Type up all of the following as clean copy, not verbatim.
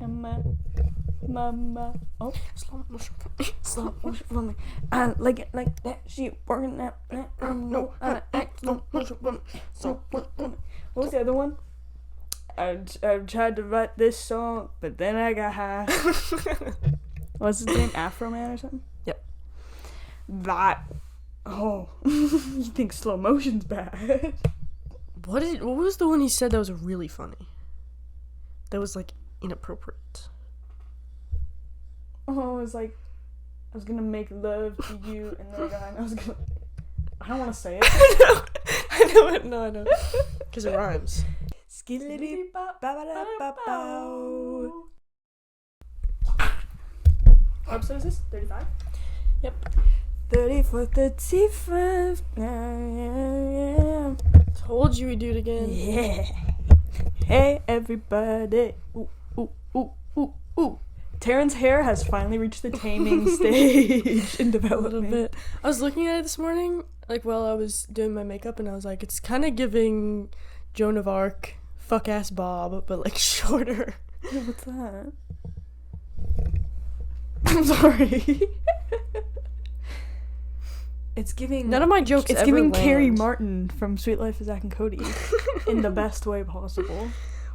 Mama. Oh, slow motion for me. I like it like that. She working that. No, I act slow motion for me. So what was the other one? I tried to write this song, but then I got high. What's his name? Afro Man or something? Yep. That. Oh, you think slow motion's bad? What was the one he said that was really funny? That was like inappropriate. Oh, it was like, I was gonna make love to you, and then I was gonna. I don't want to say it. I know it. No, I know. Because it rhymes. Skidly bop ba ba da ba bow. What episode is this? 35? Yep. 34, 35. Yeah. Told you we'd do it again. Yeah. Hey, everybody. Ooh, ooh, ooh, ooh, ooh. Taryn's hair has finally reached the taming stage in development. A little bit. I was looking at it this morning, like while I was doing my makeup, and I was like, it's kind of giving Joan of Arc, fuck-ass Bob, but like shorter. What's that? I'm sorry. It's giving... None of my jokes It's ever giving land. Carrie Martin from Sweet Life of Zack and Cody in the best way possible.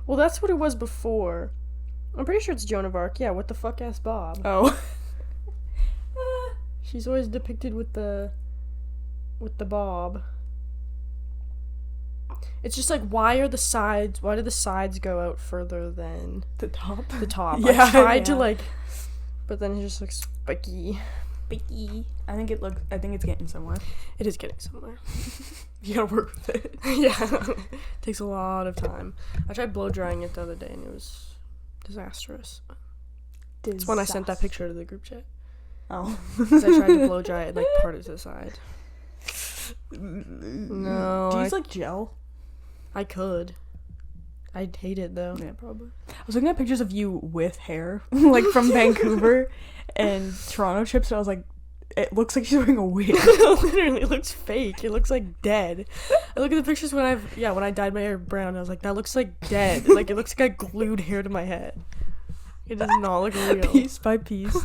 Well, that's what it was before. I'm pretty sure it's Joan of Arc. Yeah, what the fuck-ass Bob. Oh. She's always depicted with the bob. It's just like, why do the sides go out further than The top? the top? Yeah, I tried to yeah. like, but then it just looks spiky. Spiky. I think it's getting somewhere. It is getting somewhere. You gotta work with it. Yeah. Takes a lot of time. I tried blow drying it the other day and it was disastrous. It's when I sent that picture to the group chat. Oh. Because I tried to blow dry it, like, part it to the side. No. Do you use, like, gel? I could. I'd hate it, though. Yeah, probably. I was looking at pictures of you with hair, like, from Vancouver and Toronto trips, and I was like, it looks like she's wearing a wig. Literally, it looks fake. It looks like dead. I look at the pictures when I dyed my hair brown, I was like, that looks like dead. Like, it looks like I glued hair to my head. It does not look real. Piece by piece.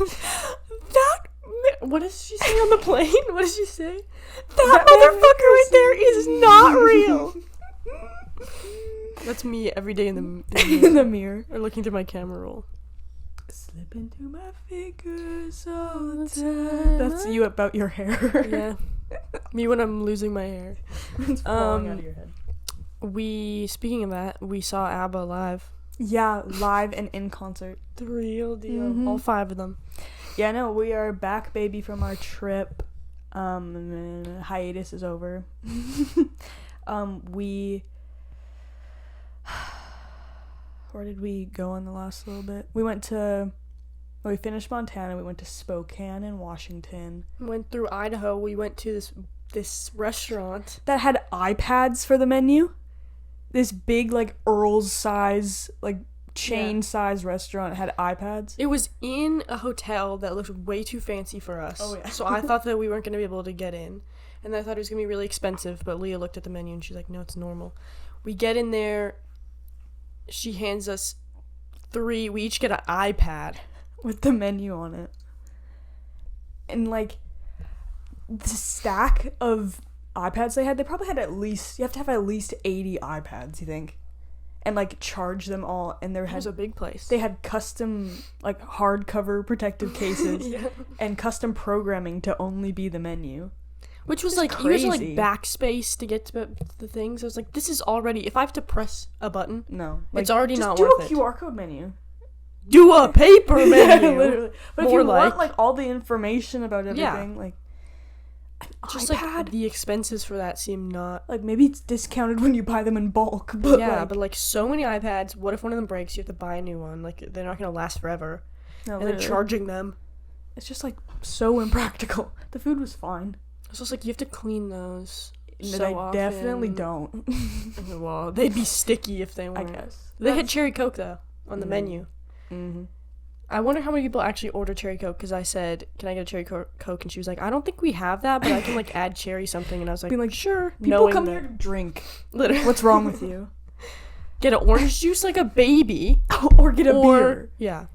What does she say on the plane? What does she say? That motherfucker right there is not real. That's me every day in the mirror. Or looking through my camera roll. Slipping through my fingers all the time. That's you about your hair. Yeah. Me when I'm losing my hair. It's falling out of your head. Speaking of that, we saw ABBA live. Yeah, live and in concert. The real deal. Mm-hmm. All 5 of them. Yeah, no, we are back, baby, from our trip. Hiatus is over. Where did we go on the last little bit? We finished Montana, we went to Spokane in Washington. Went through Idaho. We went to this restaurant That had iPads for the menu. This big, like, Earl's size, like, chain-size restaurant had iPads. It was in a hotel that looked way too fancy for us. Oh, yeah. So I thought that we weren't going to be able to get in. And I thought it was going to be really expensive, but Leah looked at the menu and she's like, no, it's normal. We get in there. She hands us 3. We each get an iPad. With the menu on it. And, like, the stack of iPads they probably had you have to have at least 80 iPads, you think? And, like, charge them all. And It was a big place. They had custom, like, hardcover protective cases. Yeah. And custom programming to only be the menu. Which was, Just like, you had to, like, crazy. backspace to get to the things. I was like, this is already... If I have to press a button... No. It's already not just worth do it. a QR code menu. Do a paper menu! Yeah, literally. But if More you want, like- like, all the information about everything, like... Just, iPad? like, the expenses for that seem not... Like, maybe it's discounted when you buy them in bulk, but, yeah, like... but, like, so many iPads. What if one of them breaks? You have to buy a new one. Like, they're not going to last forever. No, And then literally. charging them. It's just, like, so impractical. The food was fine. It's just like, you have to clean those And so I often. definitely don't. Well, they'd be sticky if they I weren't. guess. They had cherry Coke, though, on the menu. Mm-hmm. I wonder how many people actually order cherry Coke, because I said, can I get a cherry Coke? And she was like, I don't think we have that, but I can, like, add cherry something. And I was like, Being like, sure. People knowing come that- here to drink. Literally. What's wrong with you? get an orange juice like a baby, or get a beer. Yeah.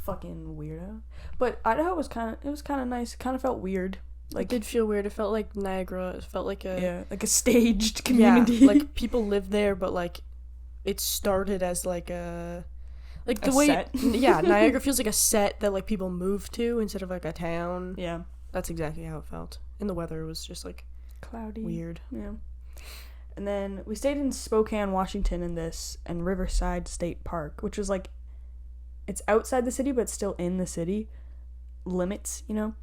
Fucking weirdo. But Idaho was kind of nice. It kind of felt weird. Like, it did feel weird. It felt like Niagara. It felt like like a staged community. Yeah, like people live there, but like it started as like the way set? Yeah, Niagara feels like a set that like people move to instead of like a town. Yeah. That's exactly how it felt. And the weather was just like cloudy. Weird. Yeah. And then we stayed in Spokane, Washington and Riverside State Park, which was like, it's outside the city, but still in the city limits, you know?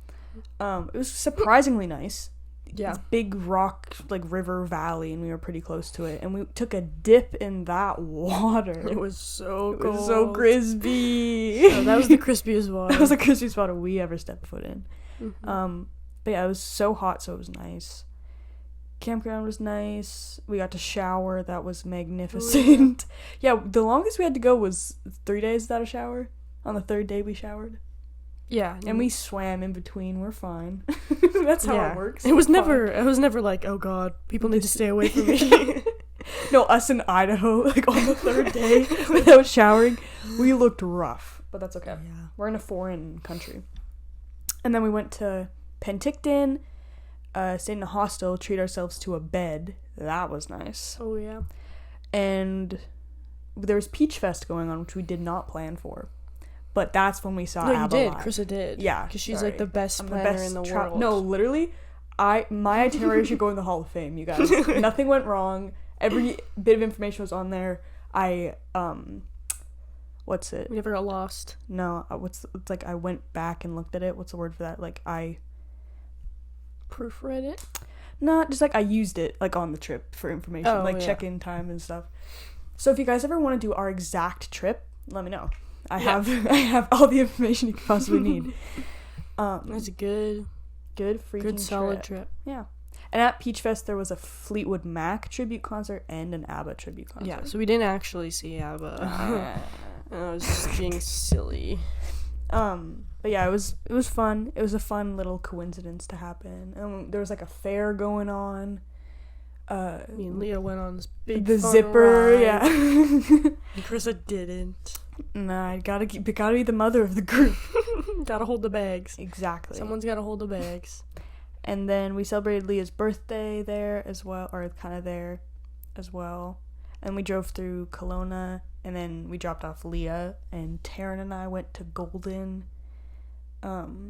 It was surprisingly nice. Yeah. It's big rock, like, river valley, and we were pretty close to it. And we took a dip in that water. It was so cold. It was so crispy. Oh, that was the crispiest water. That was the crispiest water we ever stepped foot in. Mm-hmm. But yeah, it was so hot, so it was nice. Campground was nice. We got to shower. That was magnificent. Oh, yeah. The longest we had to go was 3 days without a shower. On the third day, we showered. Yeah. And we swam in between. We're fine. That's how it works. It was never like, oh god, people need to stay away from me. No, us in Idaho, like on the third day without showering, we looked rough. But that's okay. Yeah. We're in a foreign country. And then we went to Penticton, stayed in a hostel, treat ourselves to a bed. That was nice. Oh, yeah. And there was Peach Fest going on, which we did not plan for. But that's when we saw No, Abba you did. live. Krista did. Yeah. Because she's like the best planner in the world. No, literally, my itinerary should go in the Hall of Fame, you guys. Nothing went wrong. Every bit of information was on there. What's it? We never got lost. No, it's like I went back and looked at it. What's the word for that? Like I proofread it? No, just like I used it like on the trip for information, like check-in time and stuff. So if you guys ever want to do our exact trip, let me know. I have all the information you could possibly need. That's a good freaking solid trip. Yeah. And at Peach Fest there was a Fleetwood Mac tribute concert and an ABBA tribute concert. Yeah, so we didn't actually see ABBA. I was just being silly. But yeah, it was fun. It was a fun little coincidence to happen. And there was like a fair going on. Me and Leah went on this big the fun zipper, ride. yeah. And Krista didn't. Nah, I gotta be the mother of the group. Gotta hold the bags. Exactly. Someone's gotta hold the bags. And then we celebrated Leah's birthday there as well, or kind of there as well. And we drove through Kelowna, and then we dropped off Leah, and Taryn and I went to Golden. It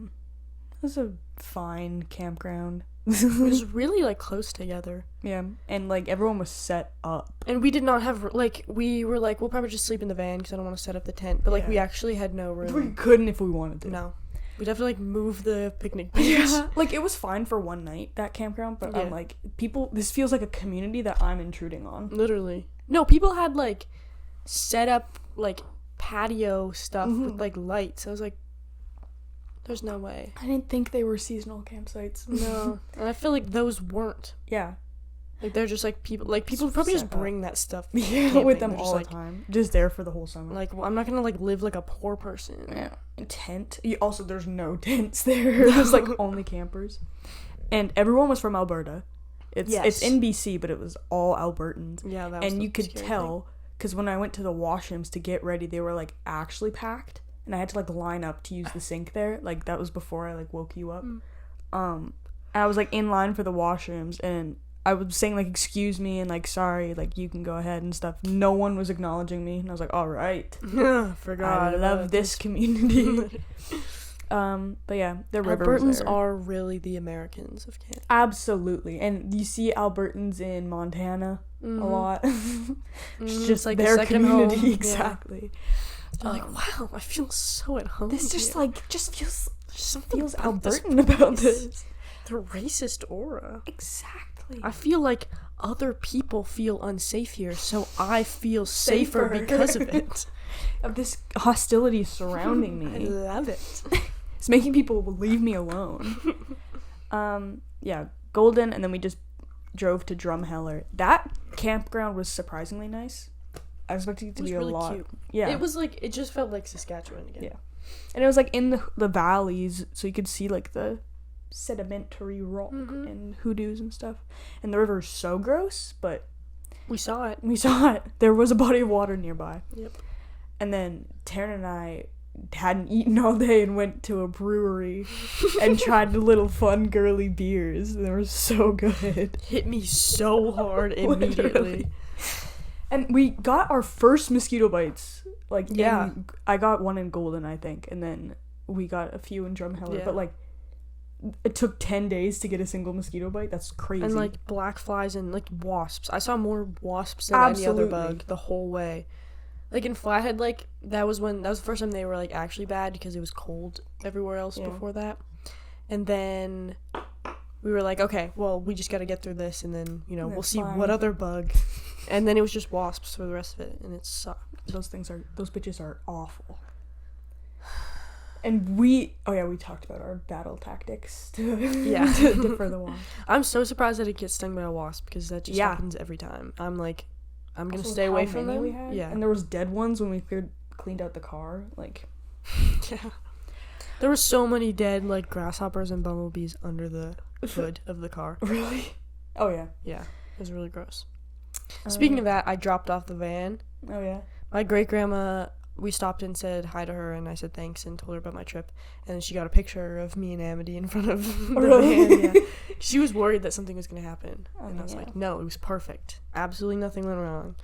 was a fine campground. It was really, like, close together. Yeah, and, like, everyone was set up. And we did not have, like, we were like, we'll probably just sleep in the van because I don't want to set up the tent. But, like, we actually had no room. We couldn't if we wanted to. No. We'd have to, like, move the picnic bench. Yeah. Like, it was fine for one night, that campground, but I'm like, this feels like a community that I'm intruding on. Literally. No, people had, like, set up, like, patio stuff with, like, lights. I was like, there's no way. I didn't think they were seasonal campsites. No. And I feel like those weren't. Yeah. Like, they're just, like, people probably just bring that stuff with them all the time. Just there for the whole summer. Like, well, I'm not gonna, like, live like a poor person. Yeah. Tent. Also, there's no tents there. There's, like, only campers. And everyone was from Alberta. It's in BC, but it was all Albertans. Yeah, that was and you could tell, because when I went to the washrooms to get ready, they were, like, actually packed. And I had to, like, line up to use the sink there. Like, that was before I, like, woke you up. I was, like, in line for the washrooms, and I was saying, like, excuse me, and, like, sorry, like, you can go ahead and stuff. No one was acknowledging me, and I was like, all right. Forgot. I love this community. But yeah, the river Albertans was there. are really the Americans of Canada. Absolutely. And you see Albertans in Montana a lot. It's just like their second community. home. Exactly. They're like, wow, I feel so at home. This just feels something feels Albertan about this. The racist aura. Exactly. I feel like other people feel unsafe here, so I feel safer because of it. Of this hostility surrounding me. I love it. It's making people leave me alone. Yeah, Golden, and then we just drove to Drumheller. That campground was surprisingly nice. I expected it to be really a lot. Cute. Yeah. It was like, it just felt like Saskatchewan again. Yeah. And it was like in the valleys, so you could see like the sedimentary rock and hoodoos and stuff. And the river is so gross, but We saw it. We saw it. There was a body of water nearby. Yep. And then Taryn and I hadn't eaten all day and went to a brewery and tried the little fun girly beers. They were so good. Hit me so hard immediately. Literally. And we got our first mosquito bites. Like, yeah. I got one in Golden, I think. And then we got a few in Drumheller. Yeah. But, like, it took 10 days to get a single mosquito bite. That's crazy. And, like, black flies and, like, wasps. I saw more wasps than Absolutely. any other bug the whole way. Like, in Flathead, like, that was the first time they were, like, actually bad because it was cold everywhere else before that. And then we were like, okay, well, we just got to get through this, and then, you know, we'll see what other bug. And then it was just wasps for the rest of it, and it sucked. Those bitches are awful. And we talked about our battle tactics to defer the wasp. I'm so surprised that it gets stung by a wasp, because that just happens every time. I'm like, I'm going to stay away from them. Yeah. And there was dead ones when we cleaned out the car. Like, yeah. There were so many dead, like, grasshoppers and bumblebees under the hood of the car. Really? Oh, yeah. Yeah. It was really gross. Speaking of that, I dropped off the van. Oh, yeah? My great-grandma, we stopped and said hi to her, and I said thanks and told her about my trip. And then she got a picture of me and Amity in front of the van. Yeah. She was worried that something was going to happen. And I was like, no, it was perfect. Absolutely nothing went wrong.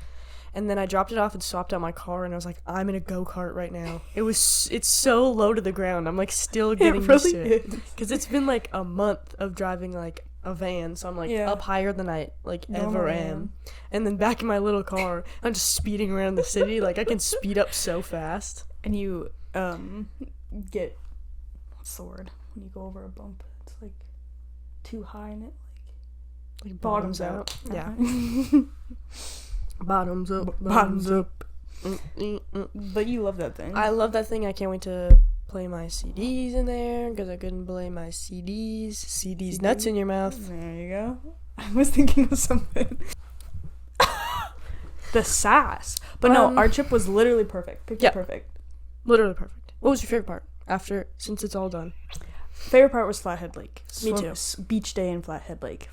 And then I dropped it off and swapped out my car, and I was like, I'm in a go-kart right now. It's so low to the ground. I'm, like, still getting used to it. Because it's been, like, a month of driving, like, a van, so I'm, like, up higher than I, like, ever am. And then back in my little car, I'm just speeding around the city. Like, I can speed up so fast. And you, get, what's the word? When you go over a bump, it's, like, too high and it, like bottoms out. Yeah. Bottoms up. But you love that thing. I love that thing. I can't wait to play my CDs in there, because I couldn't play my CDs nuts in your mouth. There you go. I was thinking of something. The sass. But no, our trip was literally perfect. Picture perfect. Literally perfect. What was your favorite part since it's all done? Favorite part was Flathead Lake. Me too. Beach day in Flathead Lake.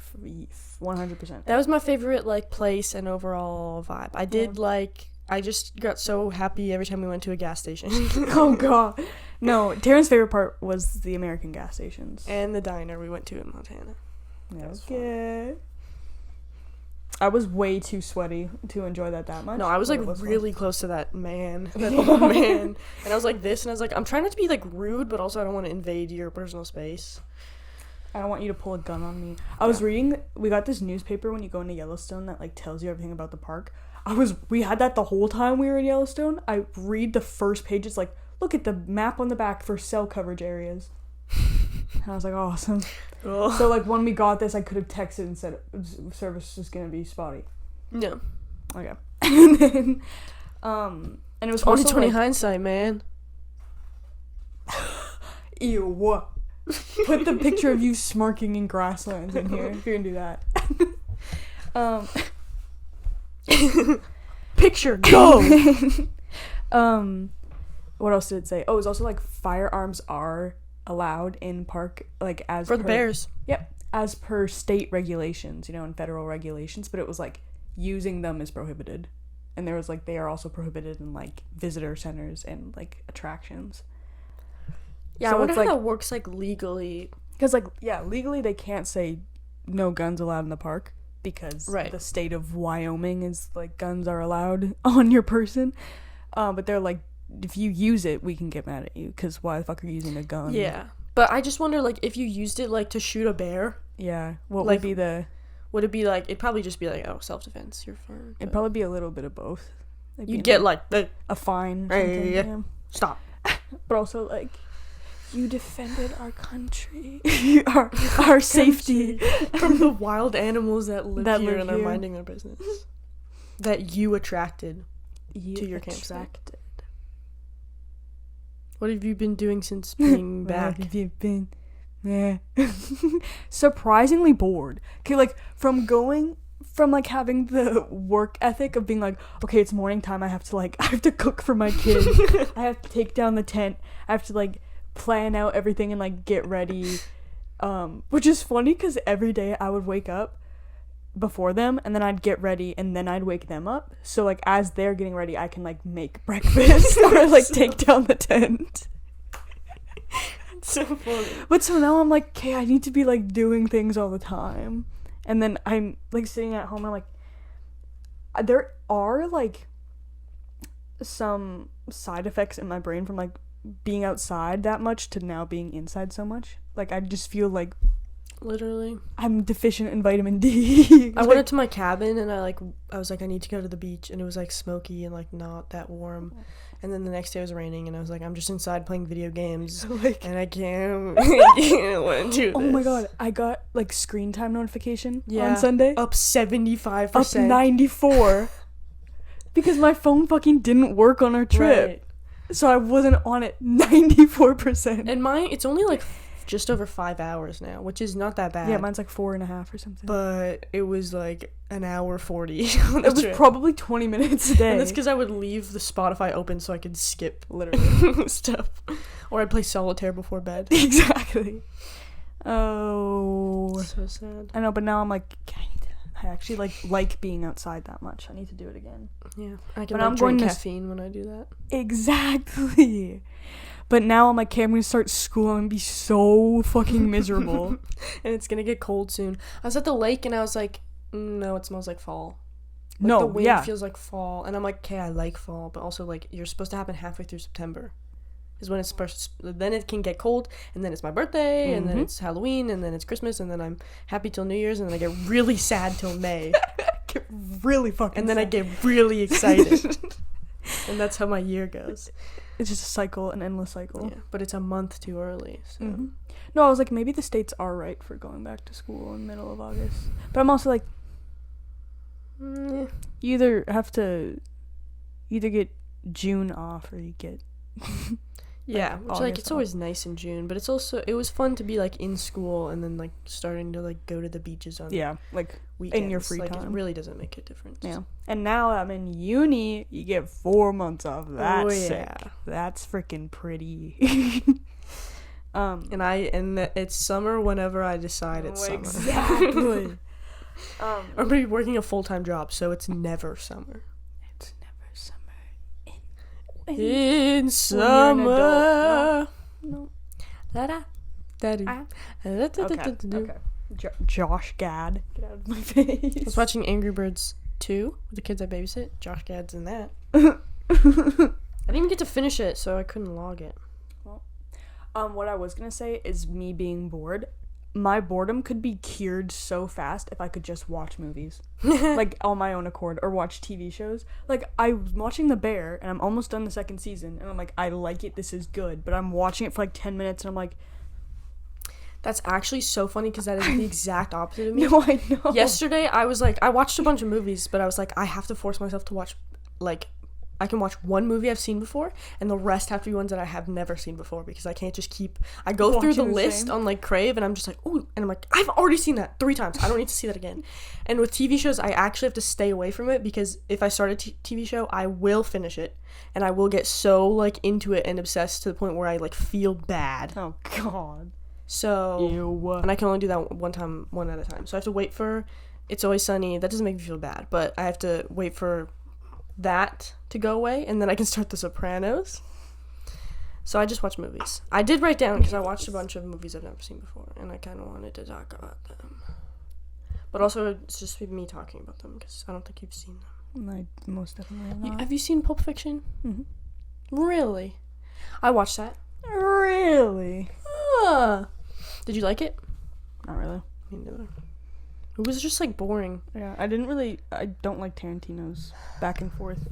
100%. That was my favorite, like, place and overall vibe. I just got so happy every time we went to a gas station. Oh, God. No, Taryn's favorite part was the American gas stations. And the diner we went to in Montana. Okay. I was way too sweaty to enjoy that much. No, I was, like, really close to that man. That old man. And I was like this, and I was like, I'm trying not to be, like, rude, but also I don't want to invade your personal space. I don't want you to pull a gun on me. I was reading, we got this newspaper when you go into Yellowstone that, like, tells you everything about the park. We had that the whole time we were in Yellowstone. I read the first page, it's like, look at the map on the back for cell coverage areas. And I was like, awesome. Ugh. So, like, when we got this, I could have texted and said, service is gonna be spotty. Yeah. Okay. And then, and it was 20/20 hindsight, man. Ew, what? Put the picture of you smirking in grasslands in here if you're gonna do that. Picture, go! What else did it say? Oh, it was also, like, firearms are allowed in park, like, as for the bears. Yep, as per state regulations, and federal regulations, but it was, like, using them is prohibited. And there was, like, they are also prohibited in, like, visitor centers and, like, attractions. Yeah, so I wonder how that works, like, legally. Because, like, yeah, legally they can't say no guns allowed in the park because the state of Wyoming is, like, guns are allowed on your person. But they're like, if you use it, we can get mad at you because why the fuck are you using a gun? Yeah. But I just wonder, like, if you used it, like, to shoot a bear. Yeah. What would be the... Would it be, like... It'd probably just be, like, oh, self-defense, you're fine. It'd probably be a little bit of both. You'd get, like... a fine. Yeah. Stop. But also, like... You defended our country. our safety. From the wild animals that live here and are minding their business. That you attracted to your campsite. What have you been doing since being back? What have you been? Yeah. Surprisingly bored. Okay, like, from like having the work ethic of being like, okay, it's morning time, I have to cook for my kids. I have to take down the tent. I have to, like, plan out everything and, like, get ready. Which is funny because every day I would wake up before them, and then I'd get ready, and then I'd wake them up. So, like, as they're getting ready, I can, like, make breakfast or, like, take down the tent. So funny. But so now I'm like, okay, I need to be, like, doing things all the time. And then I'm, like, sitting at home, and I'm like, there are, like, some side effects in my brain from, like, being outside that much to now being inside so much. Like, I just feel like literally I'm deficient in vitamin D. I went into my cabin and I was like, I need to go to the beach, and it was like smoky and like not that warm, and then the next day it was raining, and I was like, I'm just inside playing video games, like, and I can't want to do oh this. my god, I got like screen time notification Yeah. on Sunday, Up 75%, up 94 because my phone fucking didn't work on our trip. Right. So I wasn't on it 94%. And mine, it's only like just over 5 hours now, which is not that bad. Yeah, mine's like 4.5 or something. But it was like an hour 40. It was probably 20 minutes a day. And that's because I would leave the Spotify open so I could skip literally stuff. Or I'd play solitaire before bed. Exactly. Oh. So sad. I know, but now I'm like, I actually like being outside that much. I need to do it again. Yeah. I can But I'm drink going to caffeine when I do that. Exactly. But now I'm like, okay, I'm going to start school. I'm going to be so fucking miserable. And it's going to get cold soon. I was at the lake and I was like, no, it smells like fall. Like, no, the wind yeah. feels like fall. And I'm like, okay, I like fall. But also, like, you're supposed to happen halfway through September. Is when it's supposed to, then it can get cold, and then it's my birthday, and then it's Halloween, and then it's Christmas, and then I'm happy till New Year's, and then I get really sad till May. Get really fucking And then sad. I get really excited. And that's how my year goes. It's just a cycle, an endless cycle. Yeah, but it's a month too early. So. No, I was like, maybe the states are right for going back to school in the middle of August. But I'm also like, you either have to get June off or you get Yeah, which, like, it's always nice in June, but it was fun to be, like, in school and then, like, starting to, like, go to the beaches on like weekends. in your free like, time. It really doesn't make a difference. Yeah. And now I'm in uni, you get 4 months off. That's sick. That's freaking pretty. And it's summer whenever I decide it's summer. Exactly. I'm gonna be working a full-time job, so it's never summer. It's never summer. In summer. No. Okay. Josh Gad. Get out of my face. I was watching Angry Birds 2 with the kids I babysit. Josh Gad's in that. I didn't even get to finish it, so I couldn't log it. Well, what I was gonna say is me being bored. My boredom could be cured so fast if I could just watch movies. Like, on my own accord, or watch TV shows. Like, I was watching The Bear, and I'm almost done the second season, and I'm like, I like it, this is good, but I'm watching it for like 10 minutes, and I'm like... That's actually so funny, because that is the exact opposite of me. No, I know. Yesterday, I was like, I watched a bunch of movies, but I was like, I have to force myself to watch, like, I can watch one movie I've seen before, and the rest have to be ones that I have never seen before, because I can't just keep... I go through the list on, like, Crave, and I'm just like, ooh, and I'm like, I've already seen that 3 times. I don't need to see that again. And with TV shows, I actually have to stay away from it, because if I start a TV show, I will finish it, and I will get so, like, into it and obsessed to the point where I, like, feel bad. Oh, God. So... Ew. And I can only do that one at a time. So I have to wait for It's Always Sunny. That doesn't make me feel bad, but I have to wait for that to go away, and then I can start The Sopranos. So I just watch movies. I did write down, because I watched a bunch of movies I've never seen before, and I kind of wanted to talk about them. But also, it's just me talking about them, because I don't think you've seen them. I most definitely have not. Have you seen Pulp Fiction? Mm-hmm. Really? I watched that. Really? Did you like it? Not really. Me neither. It was just, like, boring. Yeah, I don't like Tarantino's back and forth.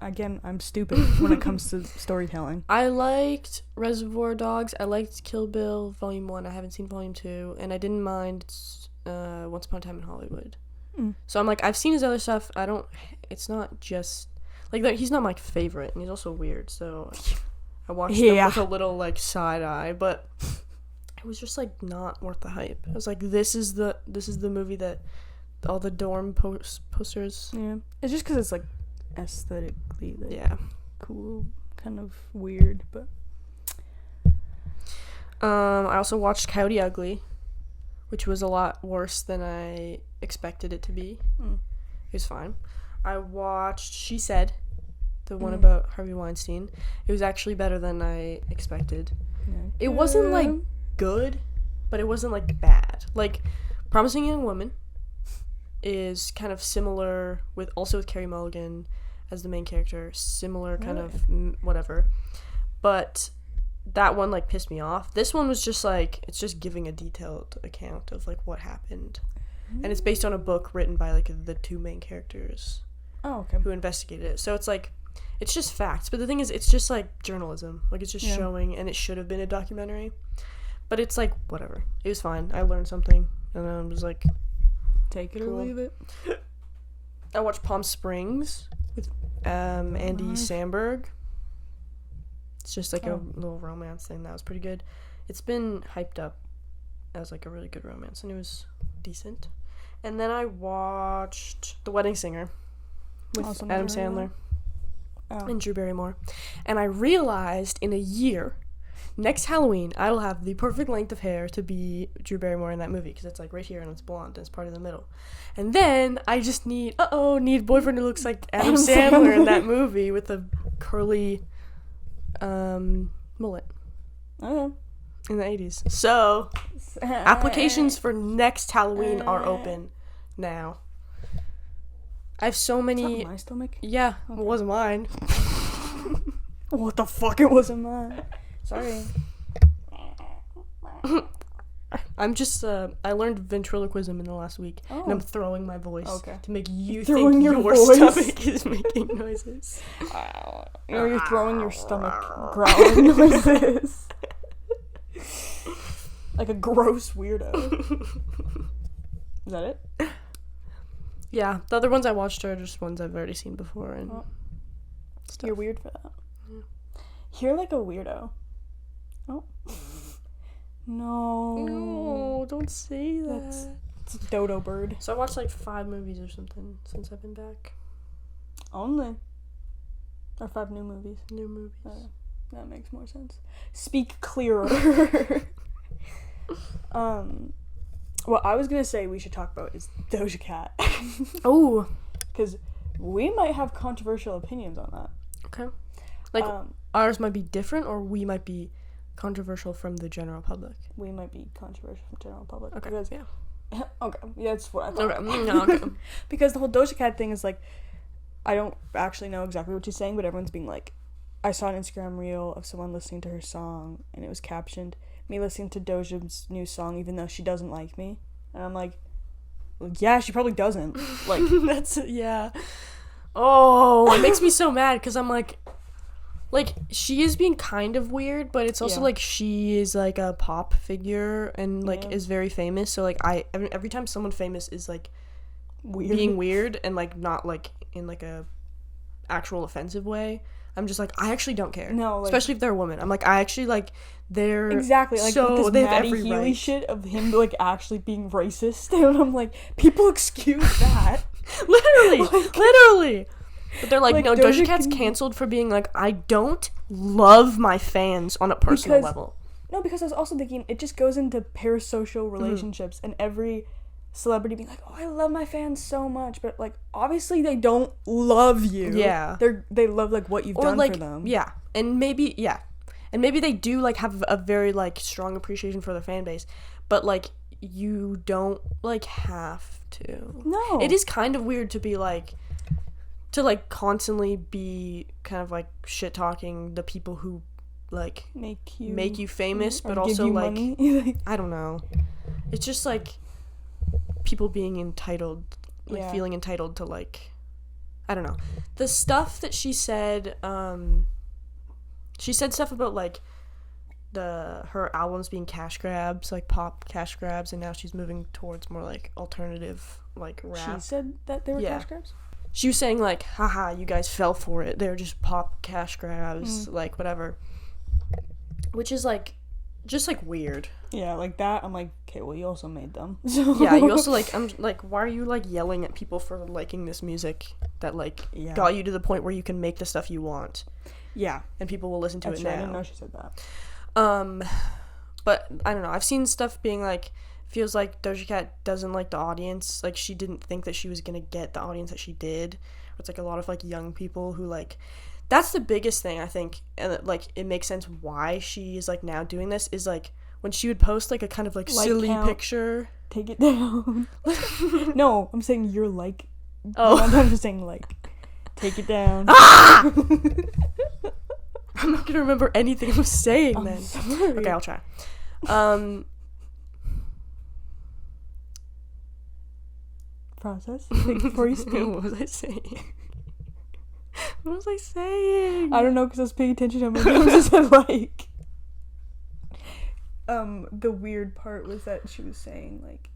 I'm stupid when it comes to storytelling. I liked Reservoir Dogs. I liked Kill Bill Volume 1. I haven't seen Volume 2. And I didn't mind Once Upon a Time in Hollywood. So I'm like, I've seen his other stuff. It's not just... Like, he's not my favorite, and he's also weird, so I watched them with a little, like, side eye, but... It was just, like, not worth the hype. I was like, this is the movie that all the dorm posters... Yeah. It's just because it's, like, aesthetically, like, cool, kind of weird, but... I also watched Coyote Ugly, which was a lot worse than I expected it to be. Mm. It was fine. I watched She Said, the one about Harvey Weinstein. It was actually better than I expected. Yeah. It wasn't, like, good, but it wasn't, like, bad. Like, Promising Young Woman is kind of similar with Carey Mulligan as the main character. Similar kind of whatever. But that one, like, pissed me off. This one was just, like, it's just giving a detailed account of, like, what happened. And it's based on a book written by, like, the two main characters. Oh, okay. Who investigated it. So it's, like, it's just facts. But the thing is, it's just, like, journalism. Like, it's just showing, and it should have been a documentary. But it's, like, whatever. It was fine. I learned something. And then I was like, take it cool. or leave it. I watched Palm Springs with Andy Samberg. It's just, like, a little romance thing. That was pretty good. It's been hyped up as, like, a really good romance. And it was decent. And then I watched The Wedding Singer with Adam Sandler and Drew Barrymore. And I realized in a year, next Halloween, I will have the perfect length of hair to be Drew Barrymore in that movie, because it's, like, right here and it's blonde and it's part in the middle. And then I just need a boyfriend who looks like Adam Sandler in that movie with a curly mullet. Okay. In the 80s. So, applications for next Halloween are open now. I have so many... Is that my stomach? Yeah, okay. It wasn't mine. What the fuck? It wasn't mine. Sorry. I'm just, I learned ventriloquism in the last week, and I'm throwing my voice to make you think your stomach is making noises. You're throwing your stomach growling noises. Like a gross weirdo. Is that it? Yeah, the other ones I watched are just ones I've already seen before, and stuff. You're weird for that. Yeah. You're like a weirdo. Oh. No, don't say that. It's a dodo bird. So I watched like 5 movies or something since I've been back. Only? Or 5 new movies? New movies. That makes more sense. Speak clearer. What I was gonna say we should talk about is Doja Cat. Oh. Because we might have controversial opinions on that. Okay. Like, ours might be different, or we might be controversial from the general public. We might be controversial from the general public. Okay. Because, yeah. Okay. Yeah, that's what I thought. Okay. Because the whole Doja Cat thing is like, I don't actually know exactly what she's saying, but everyone's being like, I saw an Instagram reel of someone listening to her song, and it was captioned, me listening to Doja's new song even though she doesn't like me. And I'm like, well, yeah, she probably doesn't. Like, that's, yeah. Oh, it makes me so mad, because I'm like, she is being kind of weird, but it's also, like, she is, like, a pop figure and, like, is very famous. So, like, every time someone famous is, like, being weird and, like, not, like, in, like, a actual offensive way, I'm just like, I actually don't care. No, like, especially if they're a woman. I'm like, I actually, like, they're exactly, like, so, with this they have Maddie every Healy right. shit of him, like, actually being racist. And I'm like, people excuse that. Literally. But they're like, no, Doja Doja Cat's canceled for being like, I don't love my fans on a personal level. No, because I was also thinking, it just goes into parasocial relationships, and every celebrity being like, oh, I love my fans so much, but, like, obviously they don't love you. Yeah. They love, like, what you've done like, for them. Yeah. And maybe they do, like, have a very, like, strong appreciation for their fan base, but, like, you don't, like, have to. No. It is kind of weird to be, like, to, like, constantly be kind of, like, shit-talking the people who, like, make you famous, but also, like, money. I don't know. It's just, like, people being entitled, like, feeling entitled to, like, I don't know. The stuff that she said stuff about, like, her albums being cash grabs, like, pop cash grabs, and now she's moving towards more, like, alternative, like, rap. She said that they were cash grabs? She was saying, like, haha, you guys fell for it. They're just pop cash grabs, like, whatever. Which is, like, just, like, weird. Yeah, like that, I'm like, okay, well, you also made them. So. Yeah, you also, like, I'm like, why are you, like, yelling at people for liking this music that, like, got you to the point where you can make the stuff you want? Yeah. And people will listen to it now. I didn't know she said that. But, I don't know, I've seen stuff being, like, feels like Doja Cat doesn't like the audience. Like, she didn't think that she was gonna get the audience that she did. It's like a lot of like young people who like, that's the biggest thing I think, and like it makes sense why she is like now doing this, is like when she would post like a kind of like silly count. picture. Take it down. No, I'm saying you're like. Oh, I'm just saying like, take it down. Ah! I'm not gonna remember anything I was saying I'm then. sorry. Okay, I'll try. Process before you speak. What was I saying? What was I saying? I don't know, because I was paying attention to my name. Just said like. The weird part was that she was saying like,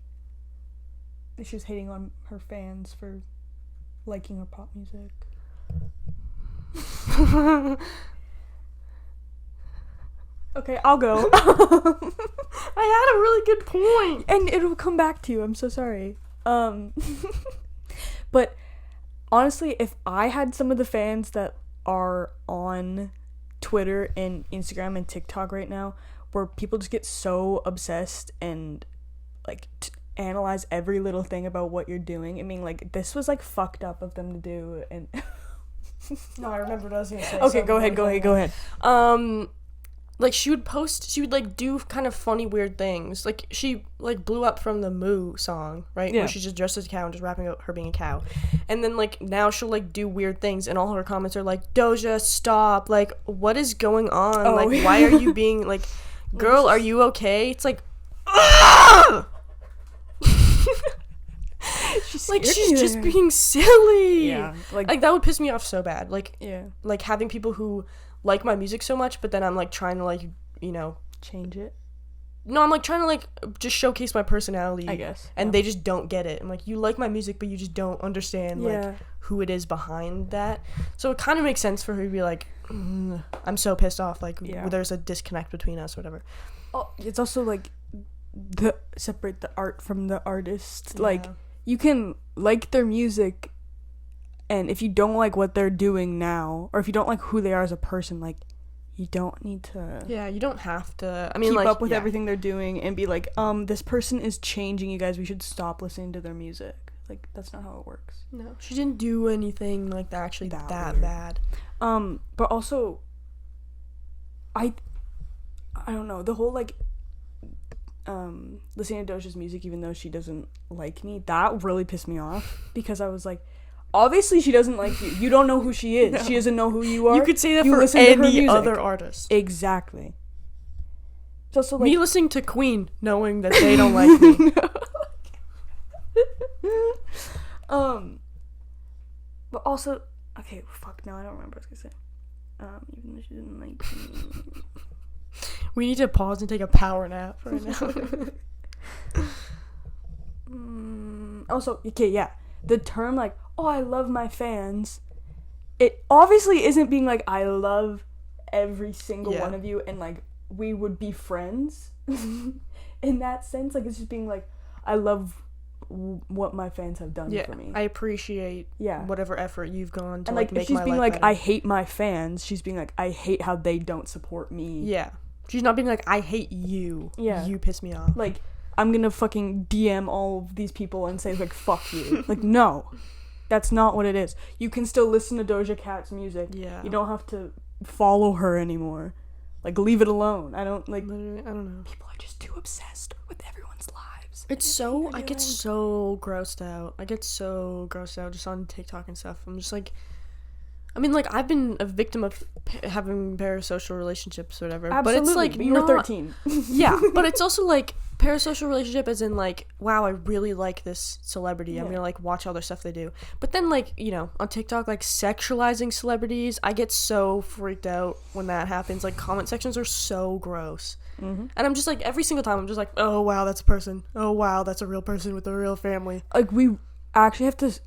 she was hating on her fans for liking her pop music. Okay, I'll go. I had a really good point. And it'll come back to you. I'm so sorry. But honestly, if I had some of the fans that are on Twitter and Instagram and TikTok right now, where people just get so obsessed and like analyze every little thing about what you're doing, I mean, like, this was like fucked up of them to do. And No, I remember what I was gonna say. okay, go ahead. Like, she would like do kind of funny weird things. Like, she like blew up from the Moo song, right? Yeah. Where she's just dressed as a cow and just rapping about her being a cow. And then like now she'll like do weird things, and all her comments are like, Doja, stop, like, what is going on? Oh, like, yeah. why are you being like, girl, are you okay? It's like, ah! Like, she's just being silly. Yeah, like that would piss me off so bad. Like, yeah, like having people who like my music so much, but then I'm like trying to like, you know, change it. no, I'm like trying to like just showcase my personality, I guess, and yeah. they just don't get it. I'm like, you like my music, but you just don't understand like who it is behind that. So it kind of makes sense for her to be like, I'm so pissed off, like there's a disconnect between us, whatever. Oh, it's also like separate the art from the artist. Yeah. Like, you can like their music, and if you don't like what they're doing now, or if you don't like who they are as a person, like, you don't need to you don't have to, I mean, keep like, up with everything they're doing and be like, this person is changing, you guys, we should stop listening to their music. Like, that's not how it works. No, she didn't do anything like that actually that bad. But also, I don't know, the whole like listening to Doja's music even though she doesn't like me, that really pissed me off, because I was like, obviously she doesn't like you. You don't know who she is. No. She doesn't know who you are. You could say that for any other artist. Exactly. It's also like me listening to Queen knowing that they don't like me. But also, okay, fuck, no, I don't remember what I was gonna say. Even though she didn't like me. We need to pause and take a power nap right now. Also, okay, yeah. The term, like, oh, I love my fans, it obviously isn't being like, I love every single one of you, and, like, we would be friends in that sense. Like, it's just being like, I love what my fans have done for me. I appreciate whatever effort you've gone to, and, like, make she's my being life like, better. I hate my fans. She's being like, I hate how they don't support me. Yeah. She's not being like, I hate you. Yeah. You piss me off. Like, I'm gonna fucking DM all of these people and say, like, fuck you. Like, no. That's not what it is. You can still listen to Doja Cat's music. Yeah. You don't have to follow her anymore. Like, leave it alone. I don't know. People are just too obsessed with everyone's lives. It's so, I get so grossed out. Just on TikTok and stuff. I'm just like, I mean, like, I've been a victim of having parasocial relationships or whatever. Absolutely. But it's like, you were 13. Yeah, but it's also like parasocial relationship as in like, wow, I really like this celebrity. Yeah. I'm gonna like watch all their stuff they do. But then, like, you know, on TikTok, like, sexualizing celebrities, I get so freaked out when that happens. Like, comment sections are so gross. Mm-hmm. And I'm just like, every single time I'm just like, oh wow, that's a person. Oh wow, that's a real person with a real family. Like, we actually have to,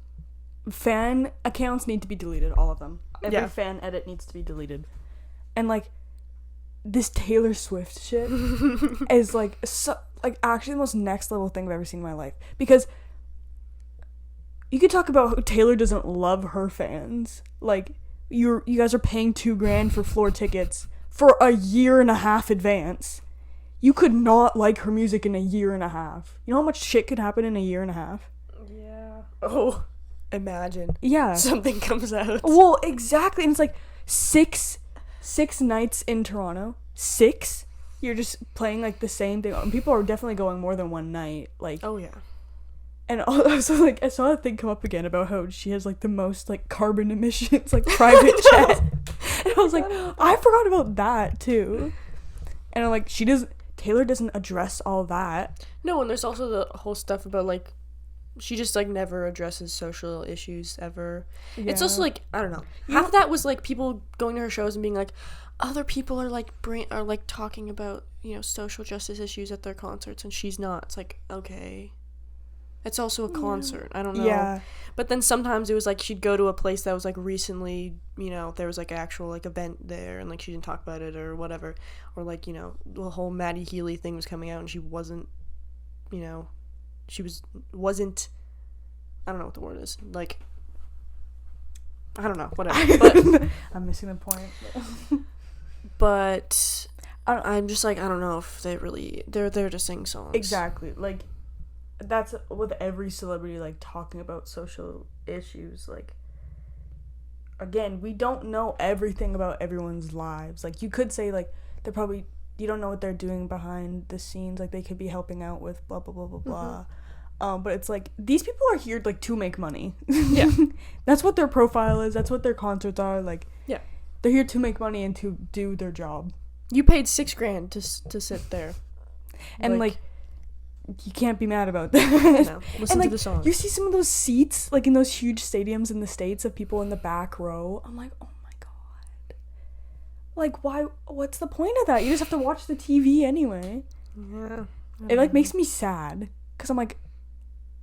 fan accounts need to be deleted, all of them. Every fan edit needs to be deleted. And, like, this Taylor Swift shit is, like, so, like, actually the most next level thing I've ever seen in my life. Because you could talk about how Taylor doesn't love her fans. Like, you guys are paying $2,000 for floor tickets for a year and a half advance. you could not like her music in a year and a half. You know how much shit could happen in a year and a half? Yeah. Oh, imagine. Yeah. Something comes out. Well, exactly. And it's like six nights in Toronto. 6? You're just playing like the same thing. And people are definitely going more than one night. Like, oh yeah. and also like I saw a thing come up again about how she has like the most like carbon emissions, like private jet. And I was like, I forgot about that too. And I'm like, Taylor doesn't address all that. No, and there's also the whole stuff about like she just like never addresses social issues ever. Yeah. It's also like, I don't know. Half of that was like people going to her shows and being like, other people are like talking about, you know, social justice issues at their concerts and she's not. It's like, okay. It's also a concert. I don't know. Yeah. But then sometimes it was like she'd go to a place that was like recently, you know, there was like an actual like event there and like she didn't talk about it or whatever. Or like, you know, the whole Maddie Healy thing was coming out and she wasn't, you know, wasn't, I don't know what the word is. Like, I don't know, whatever. But I'm missing the point. But I'm just like, I don't know if they're there to sing songs. Exactly. Like, that's with every celebrity, like, talking about social issues. Like, again, we don't know everything about everyone's lives. Like, you could say, like, you don't know what they're doing behind the scenes. Like, they could be helping out with blah, blah, blah, blah, blah. But it's like, these people are here, like, to make money. Yeah. That's what their profile is. That's what their concerts are. Like, yeah. They're here to make money and to do their job. You paid $6,000 to sit there. And, like you can't be mad about that. No. Listen to the song. You see some of those seats, like, in those huge stadiums in the States of people in the back row. I'm like, oh my god. Like, why? What's the point of that? You just have to watch the TV anyway. Yeah. It, like, makes me sad. Because I'm like,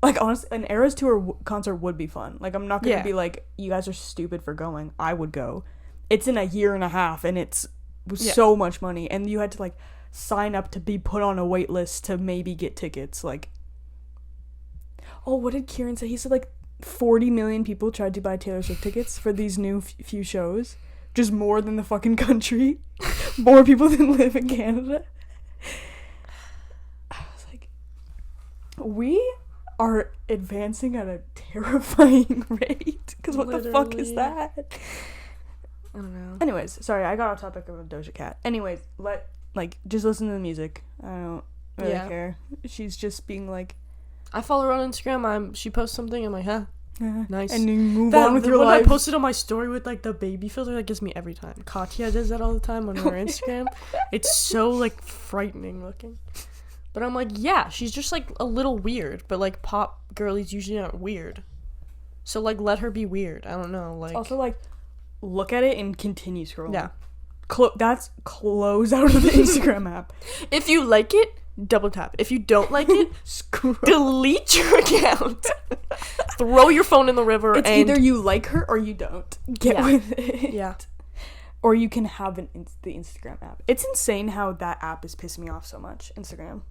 honestly, an Eras Tour concert would be fun. Like, I'm not going to be like, you guys are stupid for going. I would go. It's in a year and a half, and it's so much money. And you had to, like, sign up to be put on a wait list to maybe get tickets. Like, oh, what did Kieran say? He said, like, 40 million people tried to buy Taylor Swift tickets for these new few shows. Just more than the fucking country. More people than live in Canada. I was like, we are advancing at a terrifying rate. Because what the fuck is that? I don't know. Anyways, sorry, I got off topic of Doja Cat. Anyways, just listen to the music. I don't really care. She's just being like, I follow her on Instagram. She posts something. I'm like, huh, nice. And you move on with your life. I posted on my story with like the baby filter, that gives me every time. Katya does that all the time on her Instagram. It's so like frightening looking. But I'm like, yeah, she's just like a little weird. But like pop girlies usually aren't weird. So like let her be weird. I don't know. Like, also like, look at it and continue scrolling. Yeah. That's close out of the Instagram app. If you like it, double tap. If you don't like it, delete your account. Throw your phone in the river. It's either you like her or you don't. Get with it. Yeah. Or you can have the Instagram app. It's insane how that app is pissing me off so much. Instagram.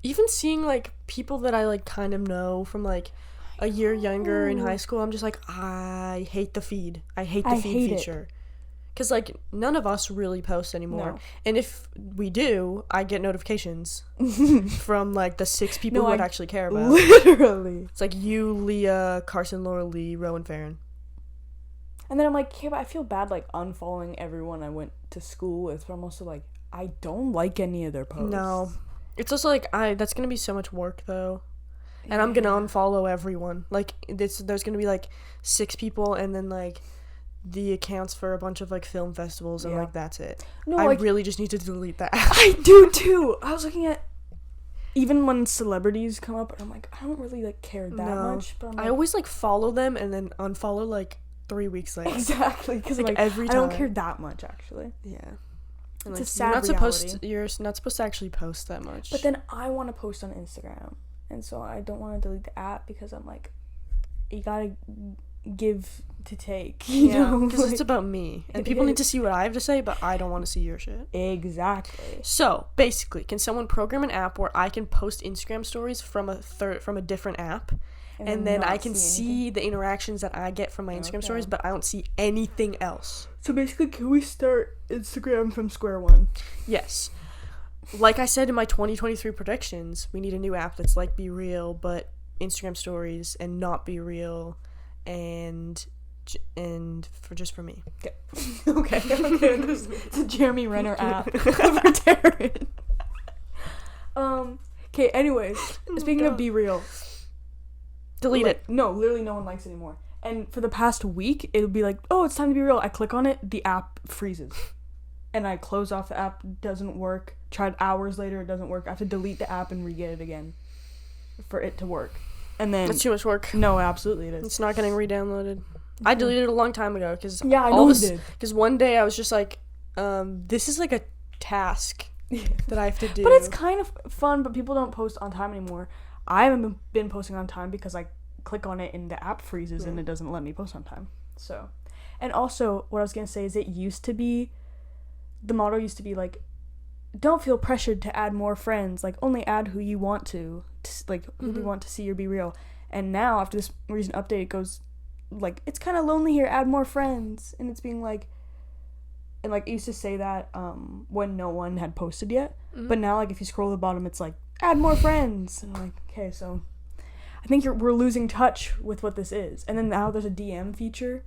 Even seeing like people that I like kind of know from like a year younger in high school, I'm just like, I hate the feed. I hate the feed feature. Because, like, none of us really post anymore. No. And if we do, I get notifications from, like, the 6 people who would actually care about. Literally. It's like you, Leah, Carson, Laura Lee, Rowan Farron. And then I'm like, yeah, but I feel bad, like, unfollowing everyone I went to school with. But I'm also like, I don't like any of their posts. No. It's also like, that's going to be so much work, though. And I'm going to unfollow everyone. Like, there's going to be, like, 6 people and then, like, the accounts for a bunch of, like, film festivals and, like, that's it. No, I really just need to delete that. I do, too. I was looking at, even when celebrities come up, and I'm like, I don't really, like, care that much. But I always, like, follow them and then unfollow, like, 3 weeks later. Exactly. Because, like, every time. I don't care that much, actually. Yeah. And, it's like, a sad reality. You're not supposed to actually post that much. But then I want to post on Instagram. And so I don't want to delete the app because I'm like, you gotta give to take, you know? Because it's about me. And people need to see what I have to say, but I don't want to see your shit. Exactly. So, basically, can someone program an app where I can post Instagram stories from a different app? And then I can see the interactions that I get from my Instagram stories, but I don't see anything else. So basically, can we start Instagram from square one? Yes. like I said in my 2023 predictions, we need a new app that's like Be Real, but Instagram stories and not Be Real, and for me. Okay. It's a Jeremy Renner app for Taryn. Okay, anyways, speaking of Be Real. Delete it. No, literally no one likes it anymore. And for the past week, it'll be like, oh, it's time to be real. I click on it, the app freezes. And I close off the app, doesn't work. Tried hours later, it doesn't work. I have to delete the app and re-get it again for it to work. And then... That's too much work. No, absolutely it is. It's not getting re-downloaded. I deleted it a long time ago, because... Yeah, I know you did. Because one day I was just like, this is like a task that I have to do. But it's kind of fun, but people don't post on time anymore. I haven't been posting on time because I click on it and the app freezes and it doesn't let me post on time. So, and also what I was gonna say is the motto used to be like, don't feel pressured to add more friends, like only add who you want to like who you want to see or be real. And now after this recent update, it goes like, it's kind of lonely here, add more friends. And it's being like, and like it used to say that when no one had posted yet, but now like if you scroll to the bottom, it's like, add more friends. And I'm like, okay, so I think we're losing touch with what this is. And then now there's a DM feature.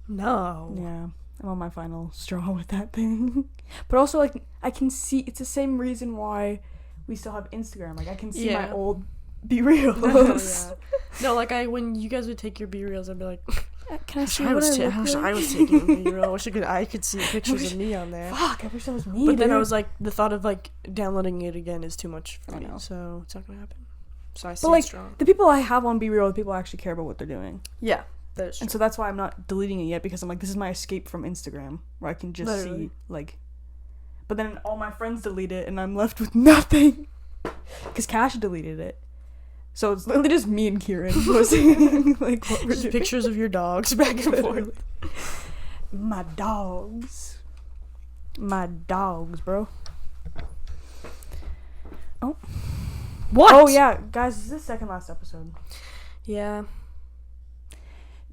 No. Yeah, I'm on my final straw with that thing. But also, like, I can see, it's the same reason why we still have Instagram. Like, I can see my old Be Reals. No, like, when you guys would take your Be Reals, I'd be like, can I see what I look like? I was taking a Be Real. I wish I could see pictures of me on there. Fuck, I wish that was me. But then I was like, the thought of, like, downloading it again is too much for me. So it's not gonna happen. So I stay strong. The people I have on Be Real, the people I actually care about what they're doing. Yeah, that is true. And so that's why I'm not deleting it yet, because I'm like, this is my escape from Instagram, where I can just see, like... But then all my friends delete it, and I'm left with nothing. Because Cash deleted it. So it's literally just me and Kieran posting, like, what we're doing. Pictures of your dogs back and forth. My dogs. My dogs, bro. Oh. What? Oh, yeah. Guys, this is the second last episode. Yeah.